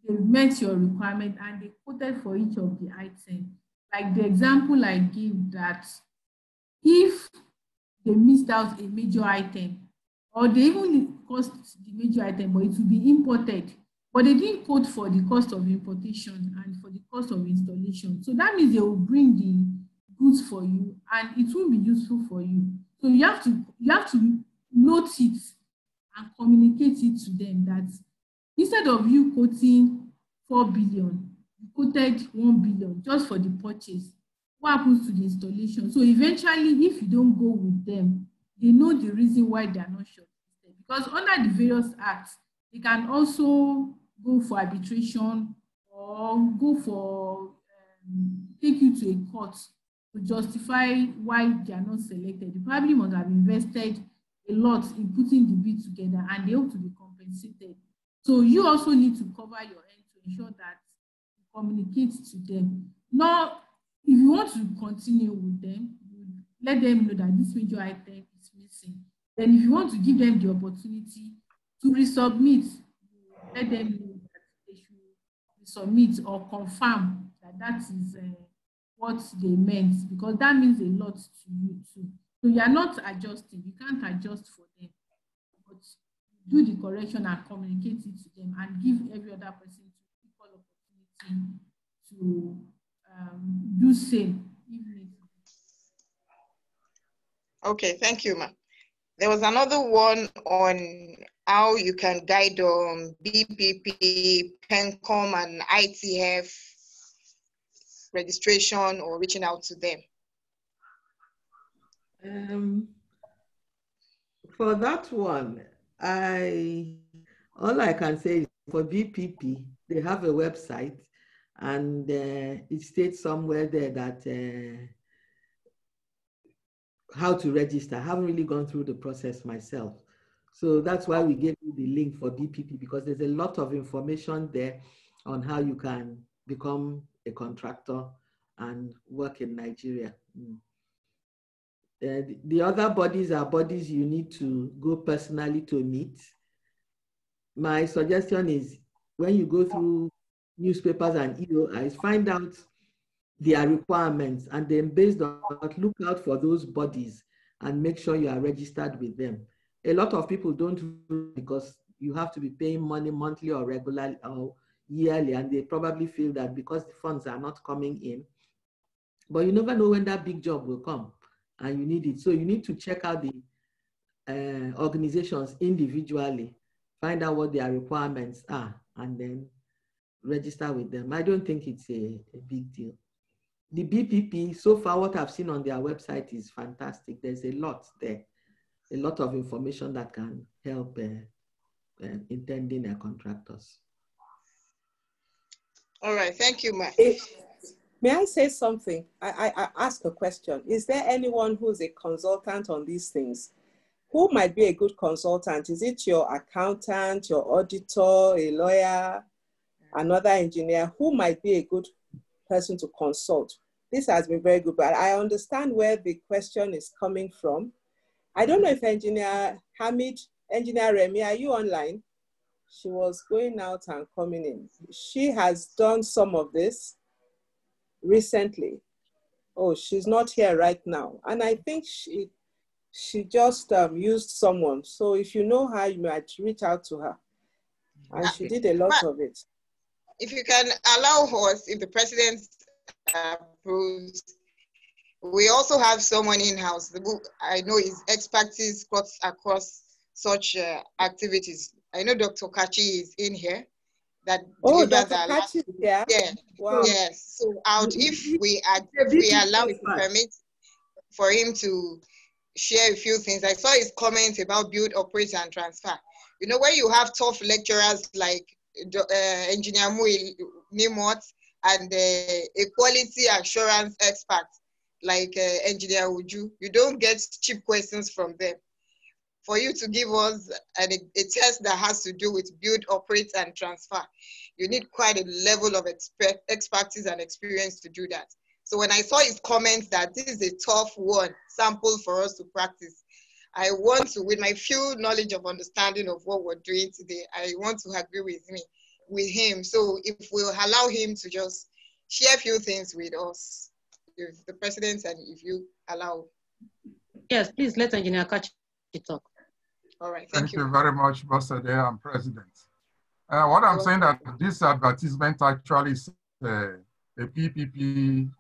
they met your requirement and they quoted for each of the items. Like the example I gave, that if they missed out a major item, or they even cost the major item, but it will be imported, but they didn't quote for the cost of importation and for the cost of installation. So that means they will bring the goods for you and it will be useful for you. So you have to note it and communicate it to them that instead of you quoting 4 billion, you quoted 1 billion just for the purchase. What happens to the installation? So eventually, if you don't go with them, they know the reason why they are not shortlisted. Because under the various acts, they can also go for arbitration or go for take you to a court to justify why they are not selected. You probably must have invested a lot in putting the bid together and they hope to be compensated. So you also need to cover your end to ensure that you communicate to them. Now, if you want to continue with them, you let them know that this major item is missing. Then if you want to give them the opportunity to resubmit, let them know that they should resubmit or confirm that that is what they meant, because that means a lot to you too. So you are not adjusting. You can't adjust for them, but do the correction and communicate it to them and give every other person equal opportunity to do same if needed. Okay, thank you, ma'am. There was another one on how you can guide BPP, PENCOM, and ITF registration or reaching out to them. For that one, all I can say is for BPP, they have a website, and it states somewhere there that how to register. I haven't really gone through the process myself. So that's why we gave you the link for BPP, because there's a lot of information there on how you can become a contractor and work in Nigeria. The other bodies are bodies you need to go personally to meet. My suggestion is when you go through newspapers and EOIs, find out their requirements, and then based on that, look out for those bodies and make sure you are registered with them. A lot of people don't, because you have to be paying money monthly or regularly or yearly, and they probably feel that because the funds are not coming in, but you never know when that big job will come and you need it. So you need to check out the organizations individually, find out what their requirements are, and then register with them. I don't think it's a big deal. The BPP, so far what I've seen on their website is fantastic. There's a lot there, a lot of information that can help intending contractors. All right, thank you, Ma. May I say something? I ask a question. Is there anyone who's a consultant on these things? Who might be a good consultant? Is it your accountant, your auditor, a lawyer, another engineer? Who might be a good person to consult? This has been very good, but I understand where the question is coming from. I don't know if Engineer Hamid, Engineer Remy, are you online? She was going out and coming in. She has done some of this recently. Oh, she's not here right now. And I think she just used someone. So if you know her, you might reach out to her. And she did a lot of it. If you can allow us, if the president approves, we also have someone in-house. I know his expertise cuts across such activities. I know Dr. Kachi is in here. Oh, Dr. Kachi, yeah. Yeah. Wow. Yes. So if we allow it to permit for him to share a few things. I saw his comment about build, operate, and transfer. You know, when you have tough lecturers like Engineer Nimot and a quality assurance expert like Engineer Uju, you don't get cheap questions from them. For you to give us a test that has to do with build, operate, and transfer, you need quite a level of expertise and experience to do that. So when I saw his comments that this is a tough one, sample for us to practice, I want to, with my few knowledge of understanding of what we're doing today, I want to agree with him. So if we'll allow him to just share a few things with us, if the president and if you allow. Yes, please let Engineer Kachi talk. All right, thank you very much, Bossede and President. What I'm saying that this advertisement actually is a PPP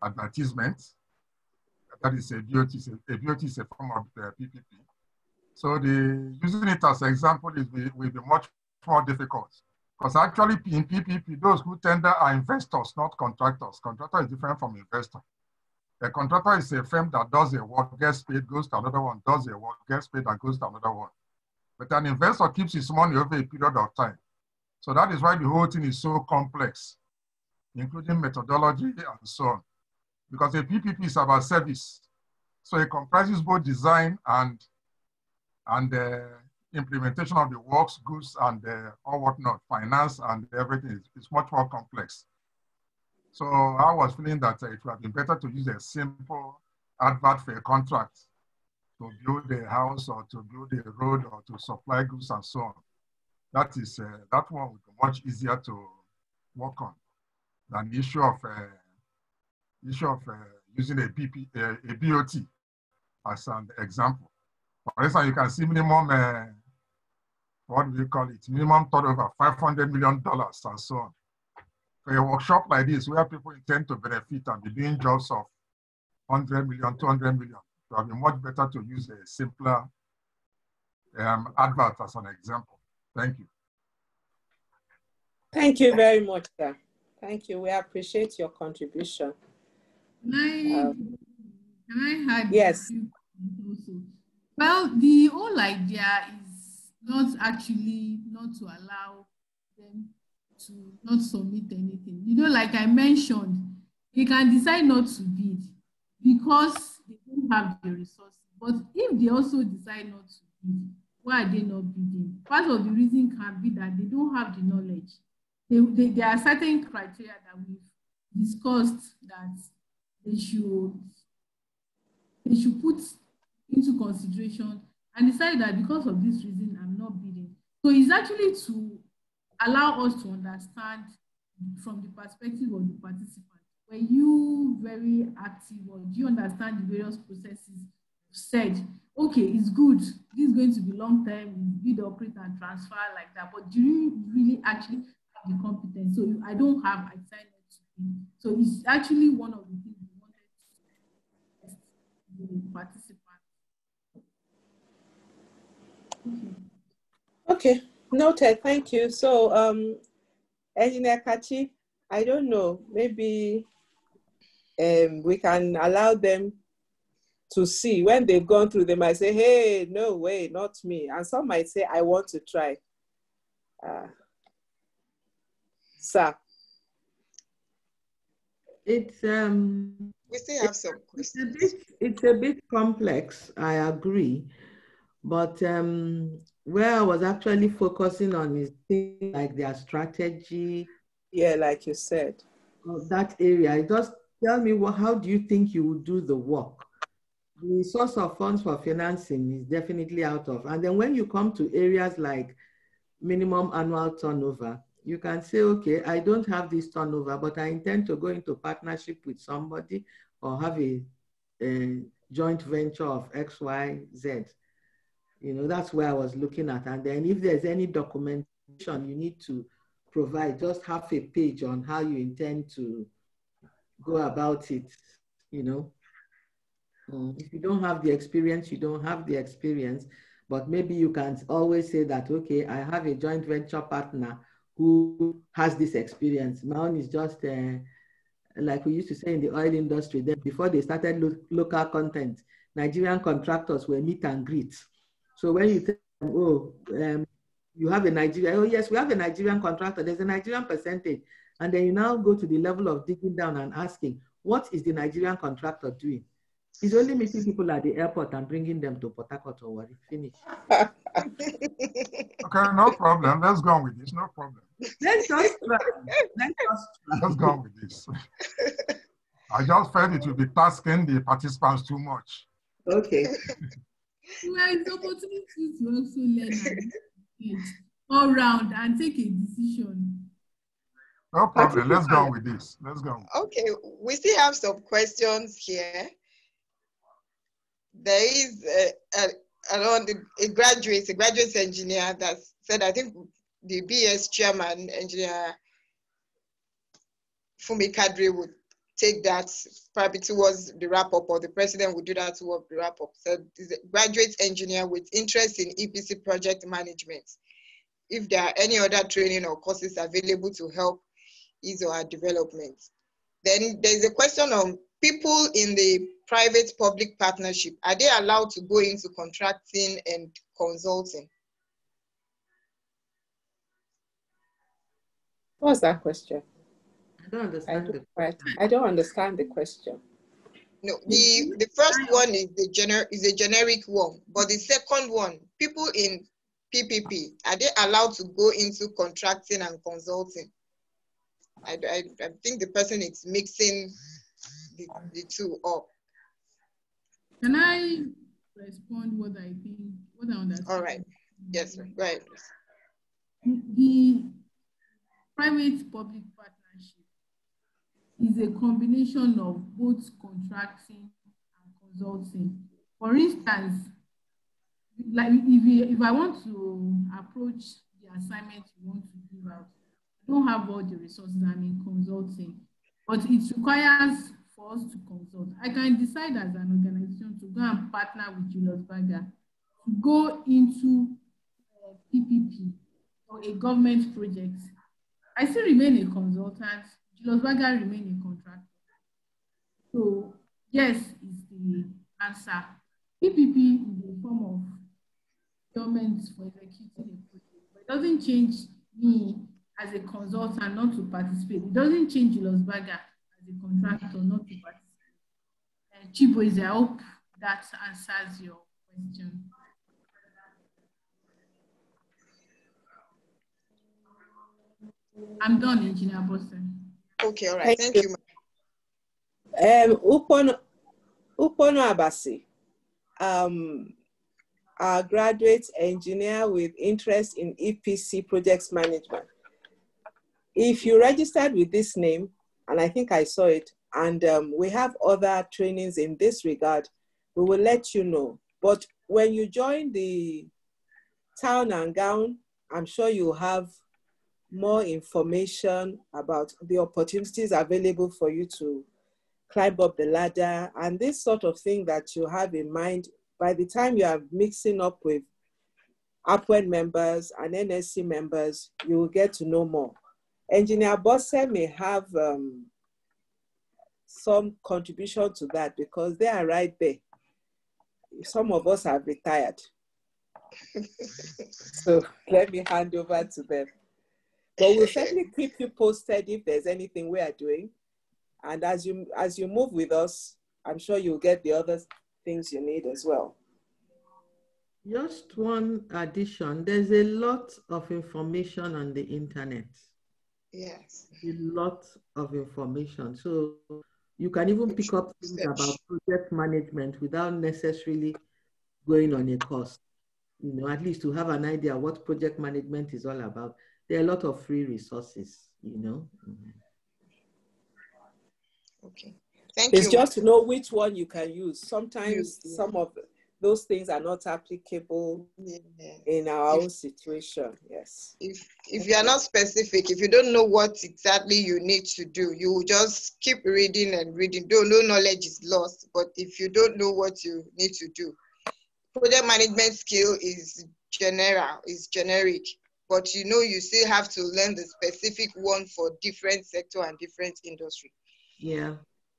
advertisement. That is a BOT is a form of the PPP. So using it as an example will be much more difficult. Because actually in PPP, those who tender are investors, not contractors. Contractor is different from investor. A contractor is a firm that does a work, gets paid, goes to another one, does a work, gets paid, and goes to another one. But an investor keeps his money over a period of time. So that is why the whole thing is so complex, including methodology and so on. Because a PPP is about service. So it comprises both design and implementation of the works, goods, and all whatnot, finance and everything. It's much more complex. So I was feeling that it would have been better to use a simple advert for a contract to build a house or to build a road or to supply goods and so on. That one would be much easier to work on than the issue of using a BOT as an example. For instance, you can see minimum, what do you call it? Minimum turnover, $500 million and so on. For a workshop like this, where people intend to benefit and be doing jobs of 100 million, 200 million, it would be much better to use a simpler advert as an example. Thank you. Thank you very much, sir. Thank you. We appreciate your contribution. Can I add? Yes. Also? Well, the whole idea is not actually not to allow them to not submit anything. You know, like I mentioned, they can decide not to bid because they don't have the resources. But if they also decide not to bid, why are they not bidding? Part of the reason can be that they don't have the knowledge. There are certain criteria that we've discussed that they should put into consideration and decide that because of this reason, I'm not bidding. So it's actually to allow us to understand from the perspective of the participant. Were you very active, or do you understand the various processes? Said, okay, it's good. This is going to be long term, bid, operate, and transfer like that. But do you really actually have the competence? So I don't have, I decided not to bid. So it's actually one of the things we wanted to test the participants. Okay, noted. Thank you. So Engineer Kachi, I don't know, maybe we can allow them to see. When they've gone through, they might say, hey, no way, not me. And some might say, I want to try. Sir. It's we still have some questions. It's a bit complex, I agree. But where I was actually focusing on is things like their strategy. Yeah, like you said. That area. Just tell me, how do you think you would do the work? The source of funds for financing is definitely out of. And then when you come to areas like minimum annual turnover, you can say, okay, I don't have this turnover, but I intend to go into partnership with somebody or have a joint venture of X, Y, Z. You know, that's where I was looking at. And then if there's any documentation you need to provide, just half a page on how you intend to go about it, you know. If you don't have the experience, you don't have the experience, but maybe you can always say that, okay, I have a joint venture partner who has this experience. My own is just like we used to say in the oil industry, then before they started local content, Nigerian contractors were meet and greet. So when you tell them, oh, you have a Nigerian, oh yes, we have a Nigerian contractor, there's a Nigerian percentage. And then you now go to the level of digging down and asking, what is the Nigerian contractor doing? He's only meeting people at the airport and bringing them to Port Harcourt or Warri. Finish. Okay, no problem. Let's go on with this. No problem. Let's just try. Let's go on with this. I just felt it will be tasking the participants too much. Okay. Well, it's opportunity to also learn and all round and take a decision. No problem. Let's go on with this. Let's go. Okay, we still have some questions here. There is a graduate engineer that said, I think the BS chairman, engineer Fumi Kadri, would take that probably towards the wrap-up, or the president would do that towards the wrap-up. So this is a graduate engineer with interest in EPC project management. If there are any other training or courses available to help his or her development. Then there's a question on people in the private-public partnership. Are they allowed to go into contracting and consulting? What's that question? I don't understand I don't understand the question. No, the first one is a generic one, but the second one, people in PPP, are they allowed to go into contracting and consulting? I think the person is mixing the two up. Can I respond what I understand? All right. Yes, go ahead. The private-public partnership is a combination of both contracting and consulting. For instance, like if I want to approach the assignment you want to give out, I don't have all the resources, I'm in consulting, but it requires for us to consult. I can decide as an organization to go and partner with Julius Berger to go into PPP or a government project. I still remain a consultant, Julius Berger remain a contractor. So yes is the answer. PPP is a form of procurement for executing a project, but it doesn't change me as a consultant not to participate. It doesn't change Julius Berger as a contractor not to participate. Chiboeze, I hope that answers your question. I'm done, Engineer Boston. Okay, all right. Thank you. Upono Abasi, our graduate engineer with interest in EPC projects management. If you registered with this name, and I think I saw it, and we have other trainings in this regard, we will let you know. But when you join the town and gown, I'm sure you'll have more information about the opportunities available for you to climb up the ladder, and this sort of thing that you have in mind. By the time you are mixing up with APWEN members and NSC members, you will get to know more. Engineer Bosse may have some contribution to that because they are right there. Some of us have retired. So let me hand over to them. But we'll certainly keep you posted if there's anything we are doing. And as you move with us, I'm sure you'll get the other things you need as well. Just one addition, there's a lot of information on the internet. Yes. A lot of information. So you can even pick up things about project management without necessarily going on a course. You know, at least to have an idea what project management is all about. There are a lot of free resources, you know. Okay. Thank you. It's just to know which one you can use. Sometimes some of those things are not applicable in our own situation. Yes. If you are not specific, if you don't know what exactly you need to do, you just keep reading and reading. Though no knowledge is lost, but if you don't know what you need to do, project management skill is generic, but you know you still have to learn the specific one for different sector and different industry. Yeah.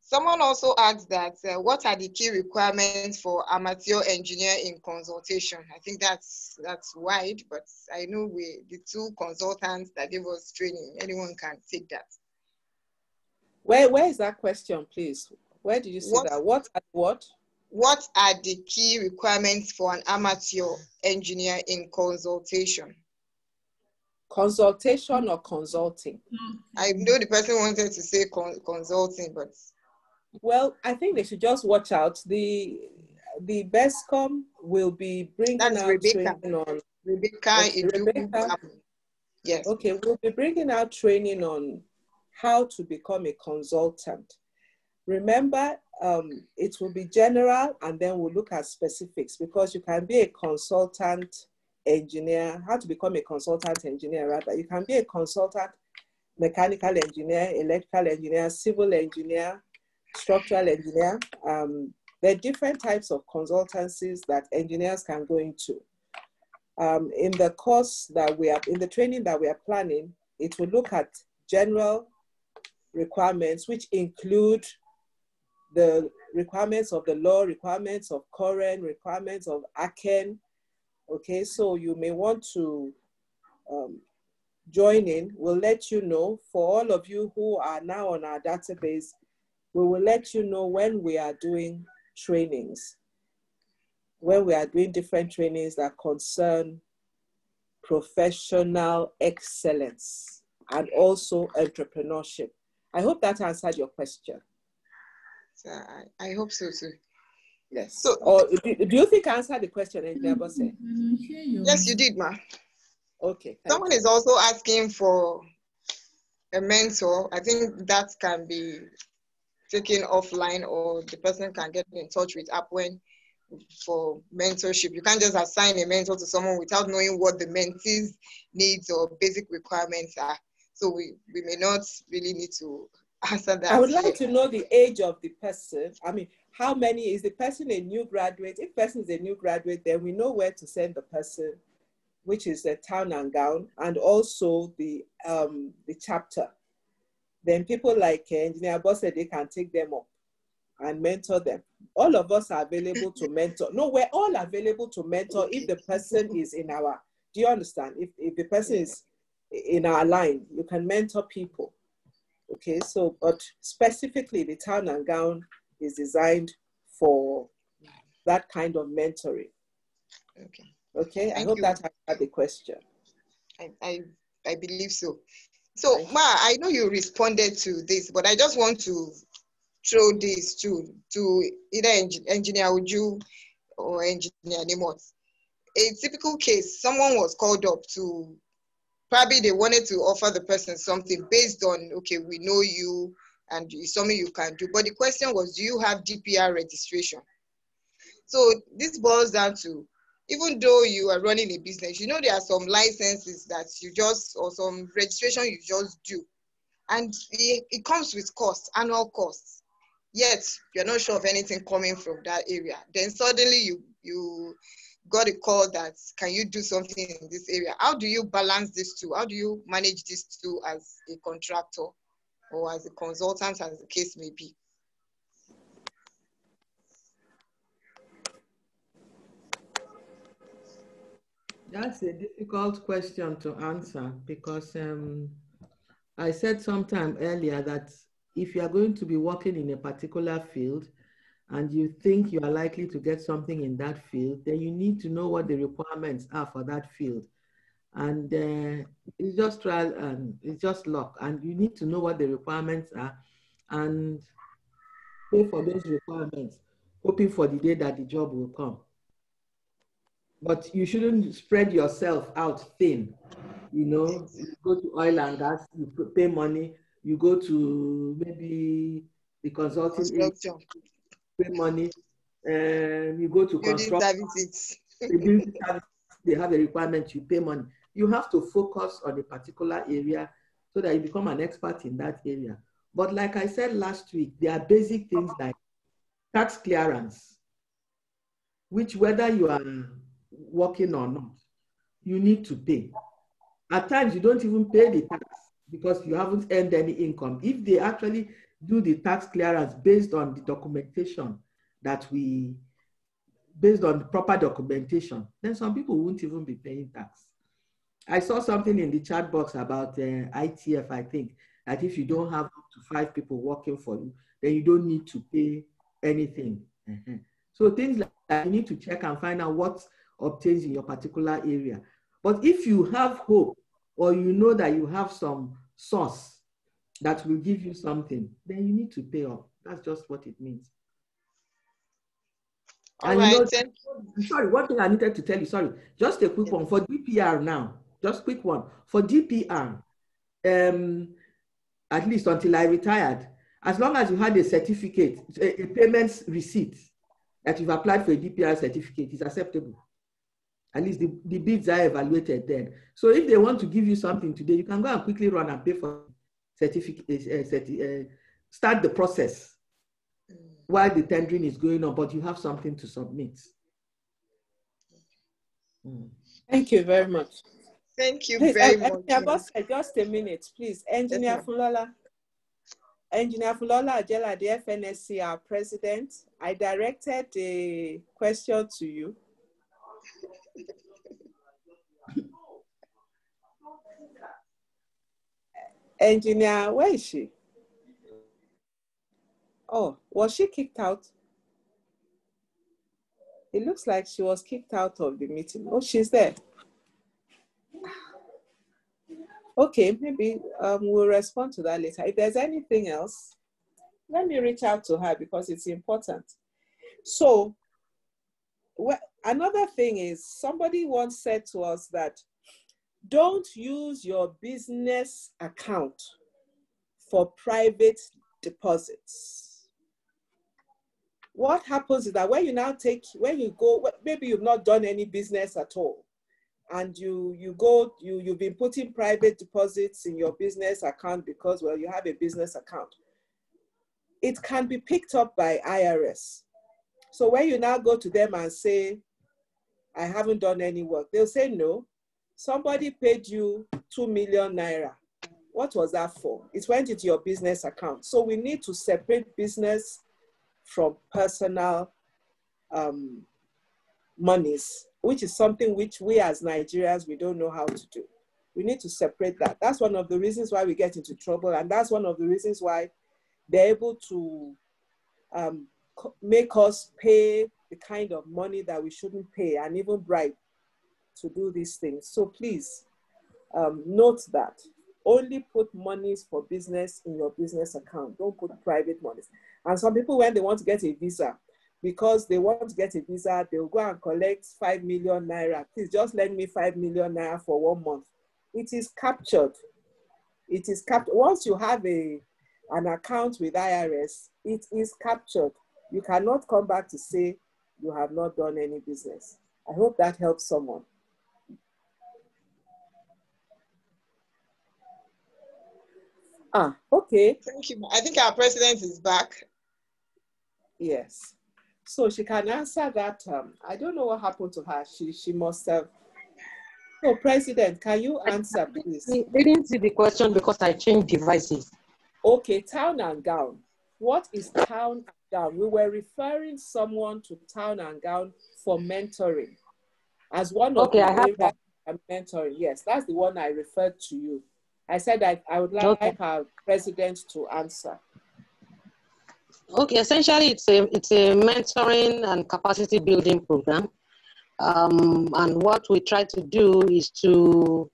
Someone also asked that, what are the key requirements for amateur engineer in consultation? I think that's wide, but I know the two consultants that gave us training, anyone can take that. Where is that question, please? Where did you see that? What? What are the key requirements for an amateur engineer in consultation? Consultation or consulting? I know the person wanted to say consulting, but... Well, I think they should just watch out. The BESCOM will be bringing out training on... Rebecca. Yes. Okay, we'll be bringing out training on how to become a consultant. Remember, it will be general and then we'll look at specifics because you can be a consultant engineer, how to become a consultant engineer rather. You can be a consultant mechanical engineer, electrical engineer, civil engineer, structural engineer. There are different types of consultancies that engineers can go into. In the course that in the training that we are planning, it will look at general requirements, which include the requirements of the law, requirements of current, requirements of APWEN. Okay, so you may want to join in. We'll let you know. For all of you who are now on our database, we will let you know when we are doing trainings, when we are doing different trainings that concern professional excellence and also entrepreneurship. I hope that answered your question. I hope so too. Yes. So, or do you think I answered the question, Engineer Bosse? Yes, you did, ma. Okay. Someone is also asking for a mentor. I think that can be taken offline, or the person can get in touch with APWEN for mentorship. You can't just assign a mentor to someone without knowing what the mentee's needs or basic requirements are. So we may not really need to answer that. I would like to know the age of the person. I mean, how many, is the person a new graduate? If the person is a new graduate, then we know where to send the person, which is the town and gown, and also the chapter. Then people like Engineer Bosse, they can take them up and mentor them. All of us are available to mentor. No, we're all available to mentor if the person is in our, do you understand? If the person is in our line, you can mentor people. Okay, so, but specifically the town and gown is designed for that kind of mentoring. Okay, I hope that answered the question. I believe so. So, Ma, I know you responded to this, but I just want to throw this to either Engineer Uju or Engineer Nimot. A typical case, someone was called up to, probably they wanted to offer the person something based on, okay, we know you and it's something you can do. But the question was, do you have DPR registration? So this boils down to, even though you are running a business, you know there are some licenses that you just, or some registration you just do. And it comes with costs, annual costs. Yet, you're not sure of anything coming from that area. Then suddenly you got a call that, can you do something in this area? How do you balance these two? How do you manage these two as a contractor or as a consultant, as the case may be? That's a difficult question to answer because I said sometime earlier that if you are going to be working in a particular field and you think you are likely to get something in that field, then you need to know what the requirements are for that field. And it's just trial and it's just luck. And you need to know what the requirements are and pay for those requirements, hoping for the day that the job will come. But you shouldn't spread yourself out thin. You know, you go to oil and gas, you pay money. You go to maybe the consulting agency, pay money. You go to Constructor, they have a requirement, you pay money. You have to focus on a particular area so that you become an expert in that area. But like I said last week, there are basic things like tax clearance, which whether you are working or not, you need to pay. At times, you don't even pay the tax because you haven't earned any income. If they actually do the tax clearance based on the documentation based on the proper documentation, then some people won't even be paying tax. I saw something in the chat box about ITF, I think, that if you don't have up to 5 people working for you, then you don't need to pay anything. So things like that, you need to check and find out what obtains in your particular area. But if you have hope or you know that you have some source that will give you something, then you need to pay up. That's just what it means. And you know, sorry, one thing I needed to tell you, sorry, just a quick one for DPR now, just quick one. For DPR, at least until I retired, as long as you had a certificate, a payment receipt that you've applied for a DPR certificate is acceptable. At least the bids are evaluated then. So if they want to give you something today, you can go and quickly run and pay for certificate, start the process while the tendering is going on, but you have something to submit. Thank you very much. Thank you very much. Just a minute, please. Engineer Fulola. Engineer Fulola Ajela, the FNSC, our president. I directed a question to you. Engineer, where is she? Oh, was she kicked out? It looks like she was kicked out of the meeting. Oh, she's there. Okay, maybe we'll respond to that later. If there's anything else, let me reach out to her because it's important. So, another thing is, somebody once said to us that don't use your business account for private deposits. What happens is that when you go, maybe you've not done any business at all, and you've been putting private deposits in your business account because, well, you have a business account. It can be picked up by IRS. So when you now go to them and say, I haven't done any work, they'll say, no, somebody paid you 2 million naira. What was that for? It went into your business account. So we need to separate business from personal monies, which is something which we as Nigerians, we don't know how to do. We need to separate that. That's one of the reasons why we get into trouble. And that's one of the reasons why they're able to make us pay the kind of money that we shouldn't pay and even bribe to do these things. So please note that. Only put monies for business in your business account. Don't put private monies. And some people, when they want to get a visa, because they want to get a visa, they'll go and collect 5 million naira. Please just lend me 5 million naira for 1 month. It is captured. It is captured. Once you have an account with IRS, it is captured. You cannot come back to say you have not done any business. I hope that helps someone. Okay. Thank you. I think our president is back. Yes. So she can answer that. I don't know what happened to her. She must have. So, President, can you answer, please? I didn't see the question because I changed devices. Okay, town and gown. What is town and gown? We were referring someone to town and gown for mentoring as one of the areas of mentoring. Yes, that's the one I referred to you. I said I would like our president to answer. Okay, essentially it's a mentoring and capacity building program. And what we try to do is to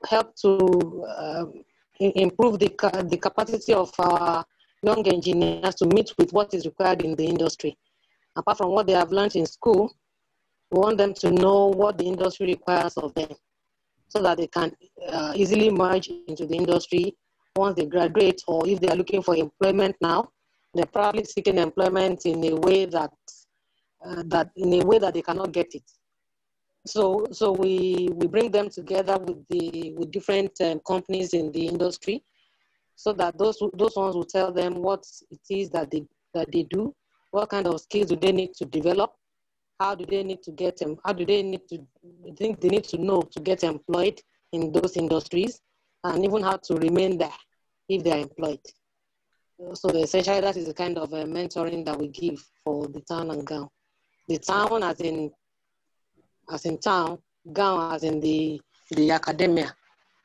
help to improve the capacity of our young engineers to meet with what is required in the industry. Apart from what they have learned in school, we want them to know what the industry requires of them so that they can easily merge into the industry once they graduate, or if they are looking for employment now, they're probably seeking employment in a way that they cannot get it. So we bring them together with different companies in the industry, so that those ones will tell them what it is that they do, what kind of skills do they need to develop, how do they need to get them, how do they need to think they need to know to get employed in those industries, and even how to remain there if they are employed. So essentially that is the kind of mentoring that we give for the town and gown. The town as in town, gown as in the academia.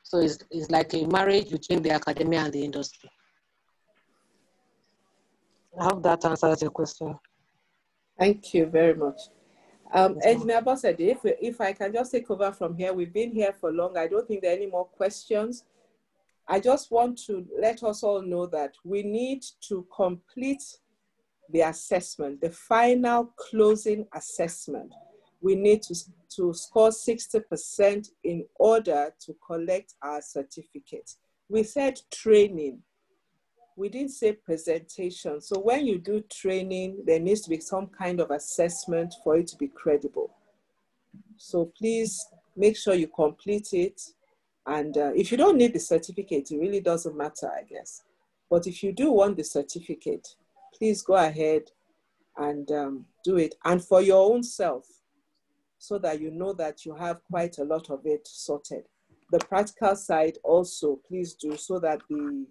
So it's like a marriage between the academia and the industry. I hope that answers your question. Thank you very much. Engineer Bossede, if I can just take over from here, we've been here for long. I don't think there are any more questions. I just want to let us all know that we need to complete the assessment, the final closing assessment. We need to score 60% in order to collect our certificate. We said training. We didn't say presentation. So when you do training, there needs to be some kind of assessment for it to be credible. So please make sure you complete it. And if you don't need the certificate, it really doesn't matter, I guess. But if you do want the certificate, please go ahead and do it. And for your own self, so that you know that you have quite a lot of it sorted. The practical side also, please do, so that the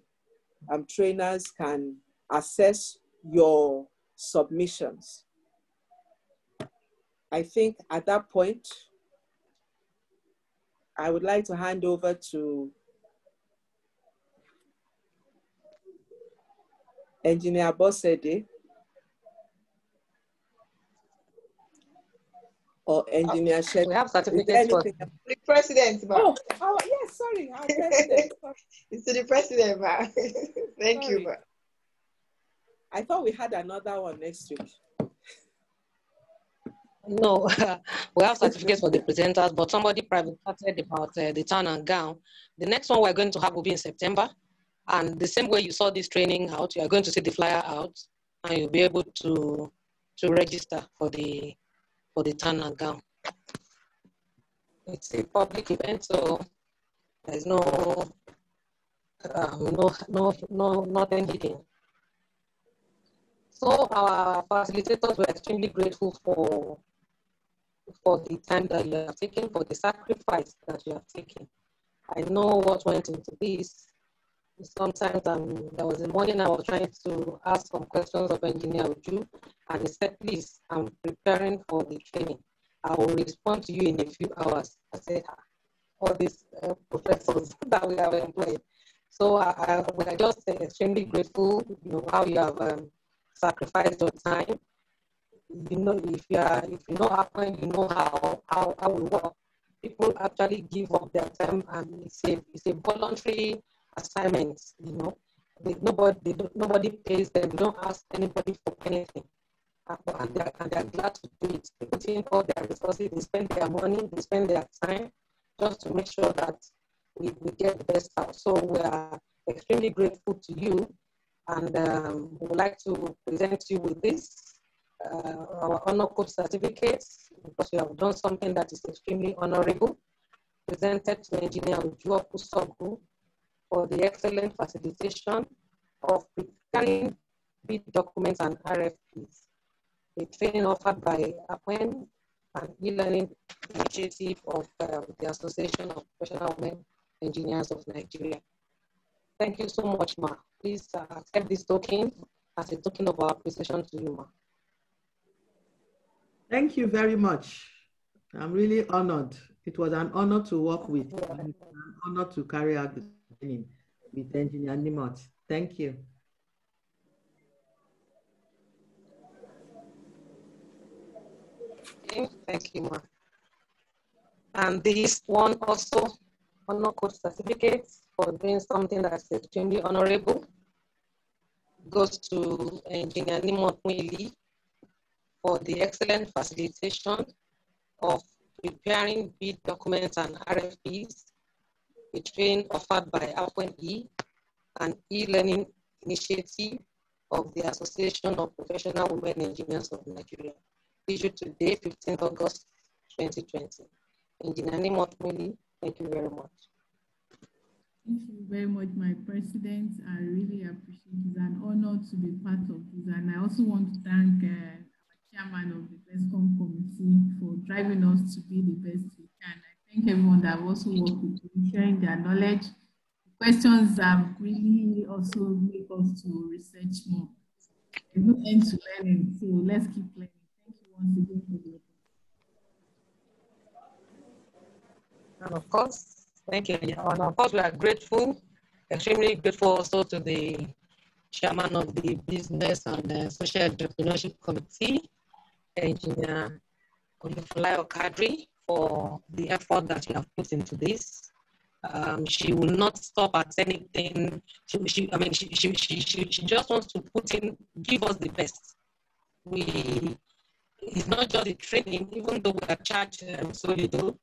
trainers can assess your submissions. I think at that point, I would like to hand over to Engineer Bossede or Engineer Shed. We have certificates for the president, ma. Oh, yes, sorry, our president. It's to the president, ma. Thank you, ma. I thought we had another one next week. No, we have certificates for the presenters, but somebody private chatted about the town and gown. The next one we're going to have will be in September. And the same way you saw this training out, you are going to see the flyer out, and you'll be able to register for the town and gown. It's a public event, so there's nothing hidden. So our facilitators were extremely grateful for the time that you have taken, for the sacrifice that you have taken. I know what went into this. Sometimes there was a morning I was trying to ask some questions of Engineer Uju, and he said, please, I'm preparing for the training. I will respond to you in a few hours. I said, all these professors that we have employed. So we are just extremely grateful, how you have sacrificed your time. If you know APWEN, you know how we work. People actually give up their time, and it's a voluntary assignment. Nobody pays them. They don't ask anybody for anything, and they're glad to do it. They put in all their resources. They spend their money. They spend their time just to make sure that we get the best out. So we are extremely grateful to you, and we would like to present you with this. Our honor code certificates, because you have done something that is extremely honorable, presented to Engineer Uju Sogu for the excellent facilitation of preparing bid documents and RFPs. A training offered by APWEN, an e-learning initiative of the Association of Professional Women Engineers of Nigeria. Thank you so much, Ma. Please accept this token as a token of our appreciation to you, Ma. Thank you very much. I'm really honored. It was an honor to work with you, and an honor to carry out the training with Engineer Nimot. Thank you. Okay, thank you, Ma. And this one also, honor code certificate for doing something that's extremely honorable, goes to Engineer Nimot for the excellent facilitation of preparing bid documents and RFPs, a training offered by APWEN, an e-learning initiative of the Association of Professional Women Engineers of Nigeria, issued today, 15th August 2020. Engineer Nimot, thank you very much. Thank you very much, my president. I really appreciate it. It's an honor to be part of this. And I also want to thank our chairman of the BESCOM committee for driving us to be the best we can. I thank everyone that have also worked with me, sharing their knowledge. The questions have really also made us to research more. There's no end to learning, so let's keep learning. Thank you once again for the opportunity. And of course, thank you. And of course, we are grateful, extremely grateful also to the chairman of the Business and Social Entrepreneurship Committee, Engineer Olufalayo Kadri, for the effort that you have put into this. She will not stop at anything. She just wants to give us the best. It's not just the training, even though we are charged so little.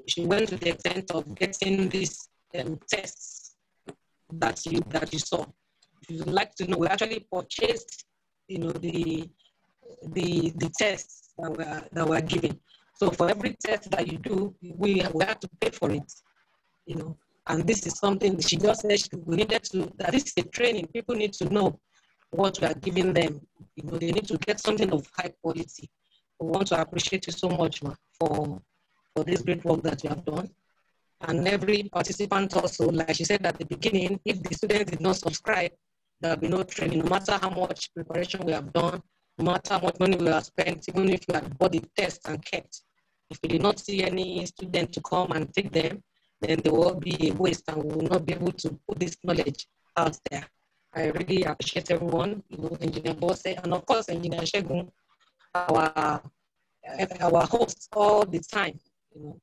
She went to the extent of getting these tests that you saw. If you'd like to know, we actually purchased, the tests that were given. So for every test that you do, we have to pay for it, And this is something she just said we needed to. That this is a training. People need to know what we are giving them. They need to get something of high quality. We want to appreciate you so much, Ma, for this great work that you have done. And every participant also, like she said at the beginning, if the students did not subscribe, there will be no training, no matter how much preparation we have done, no matter how much money we have spent, even if you had bought the test and kept. If we did not see any student to come and take them, then there will be a waste and we will not be able to put this knowledge out there. I really appreciate everyone, Engineer Bose, and of course, Engineer Shegun, our host all the time.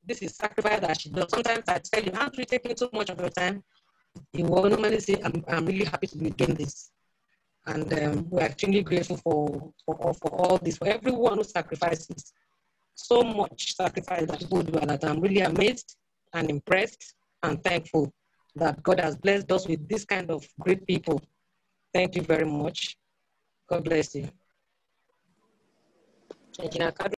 This is sacrifice that she does. Sometimes I tell you, aren't we taking too much of your time? You will normally say, I'm really happy to be doing this. And we're extremely grateful for all this, for everyone who sacrifices. So much sacrifice that people do, and that I'm really amazed and impressed and thankful that God has blessed us with this kind of great people. Thank you very much. God bless you.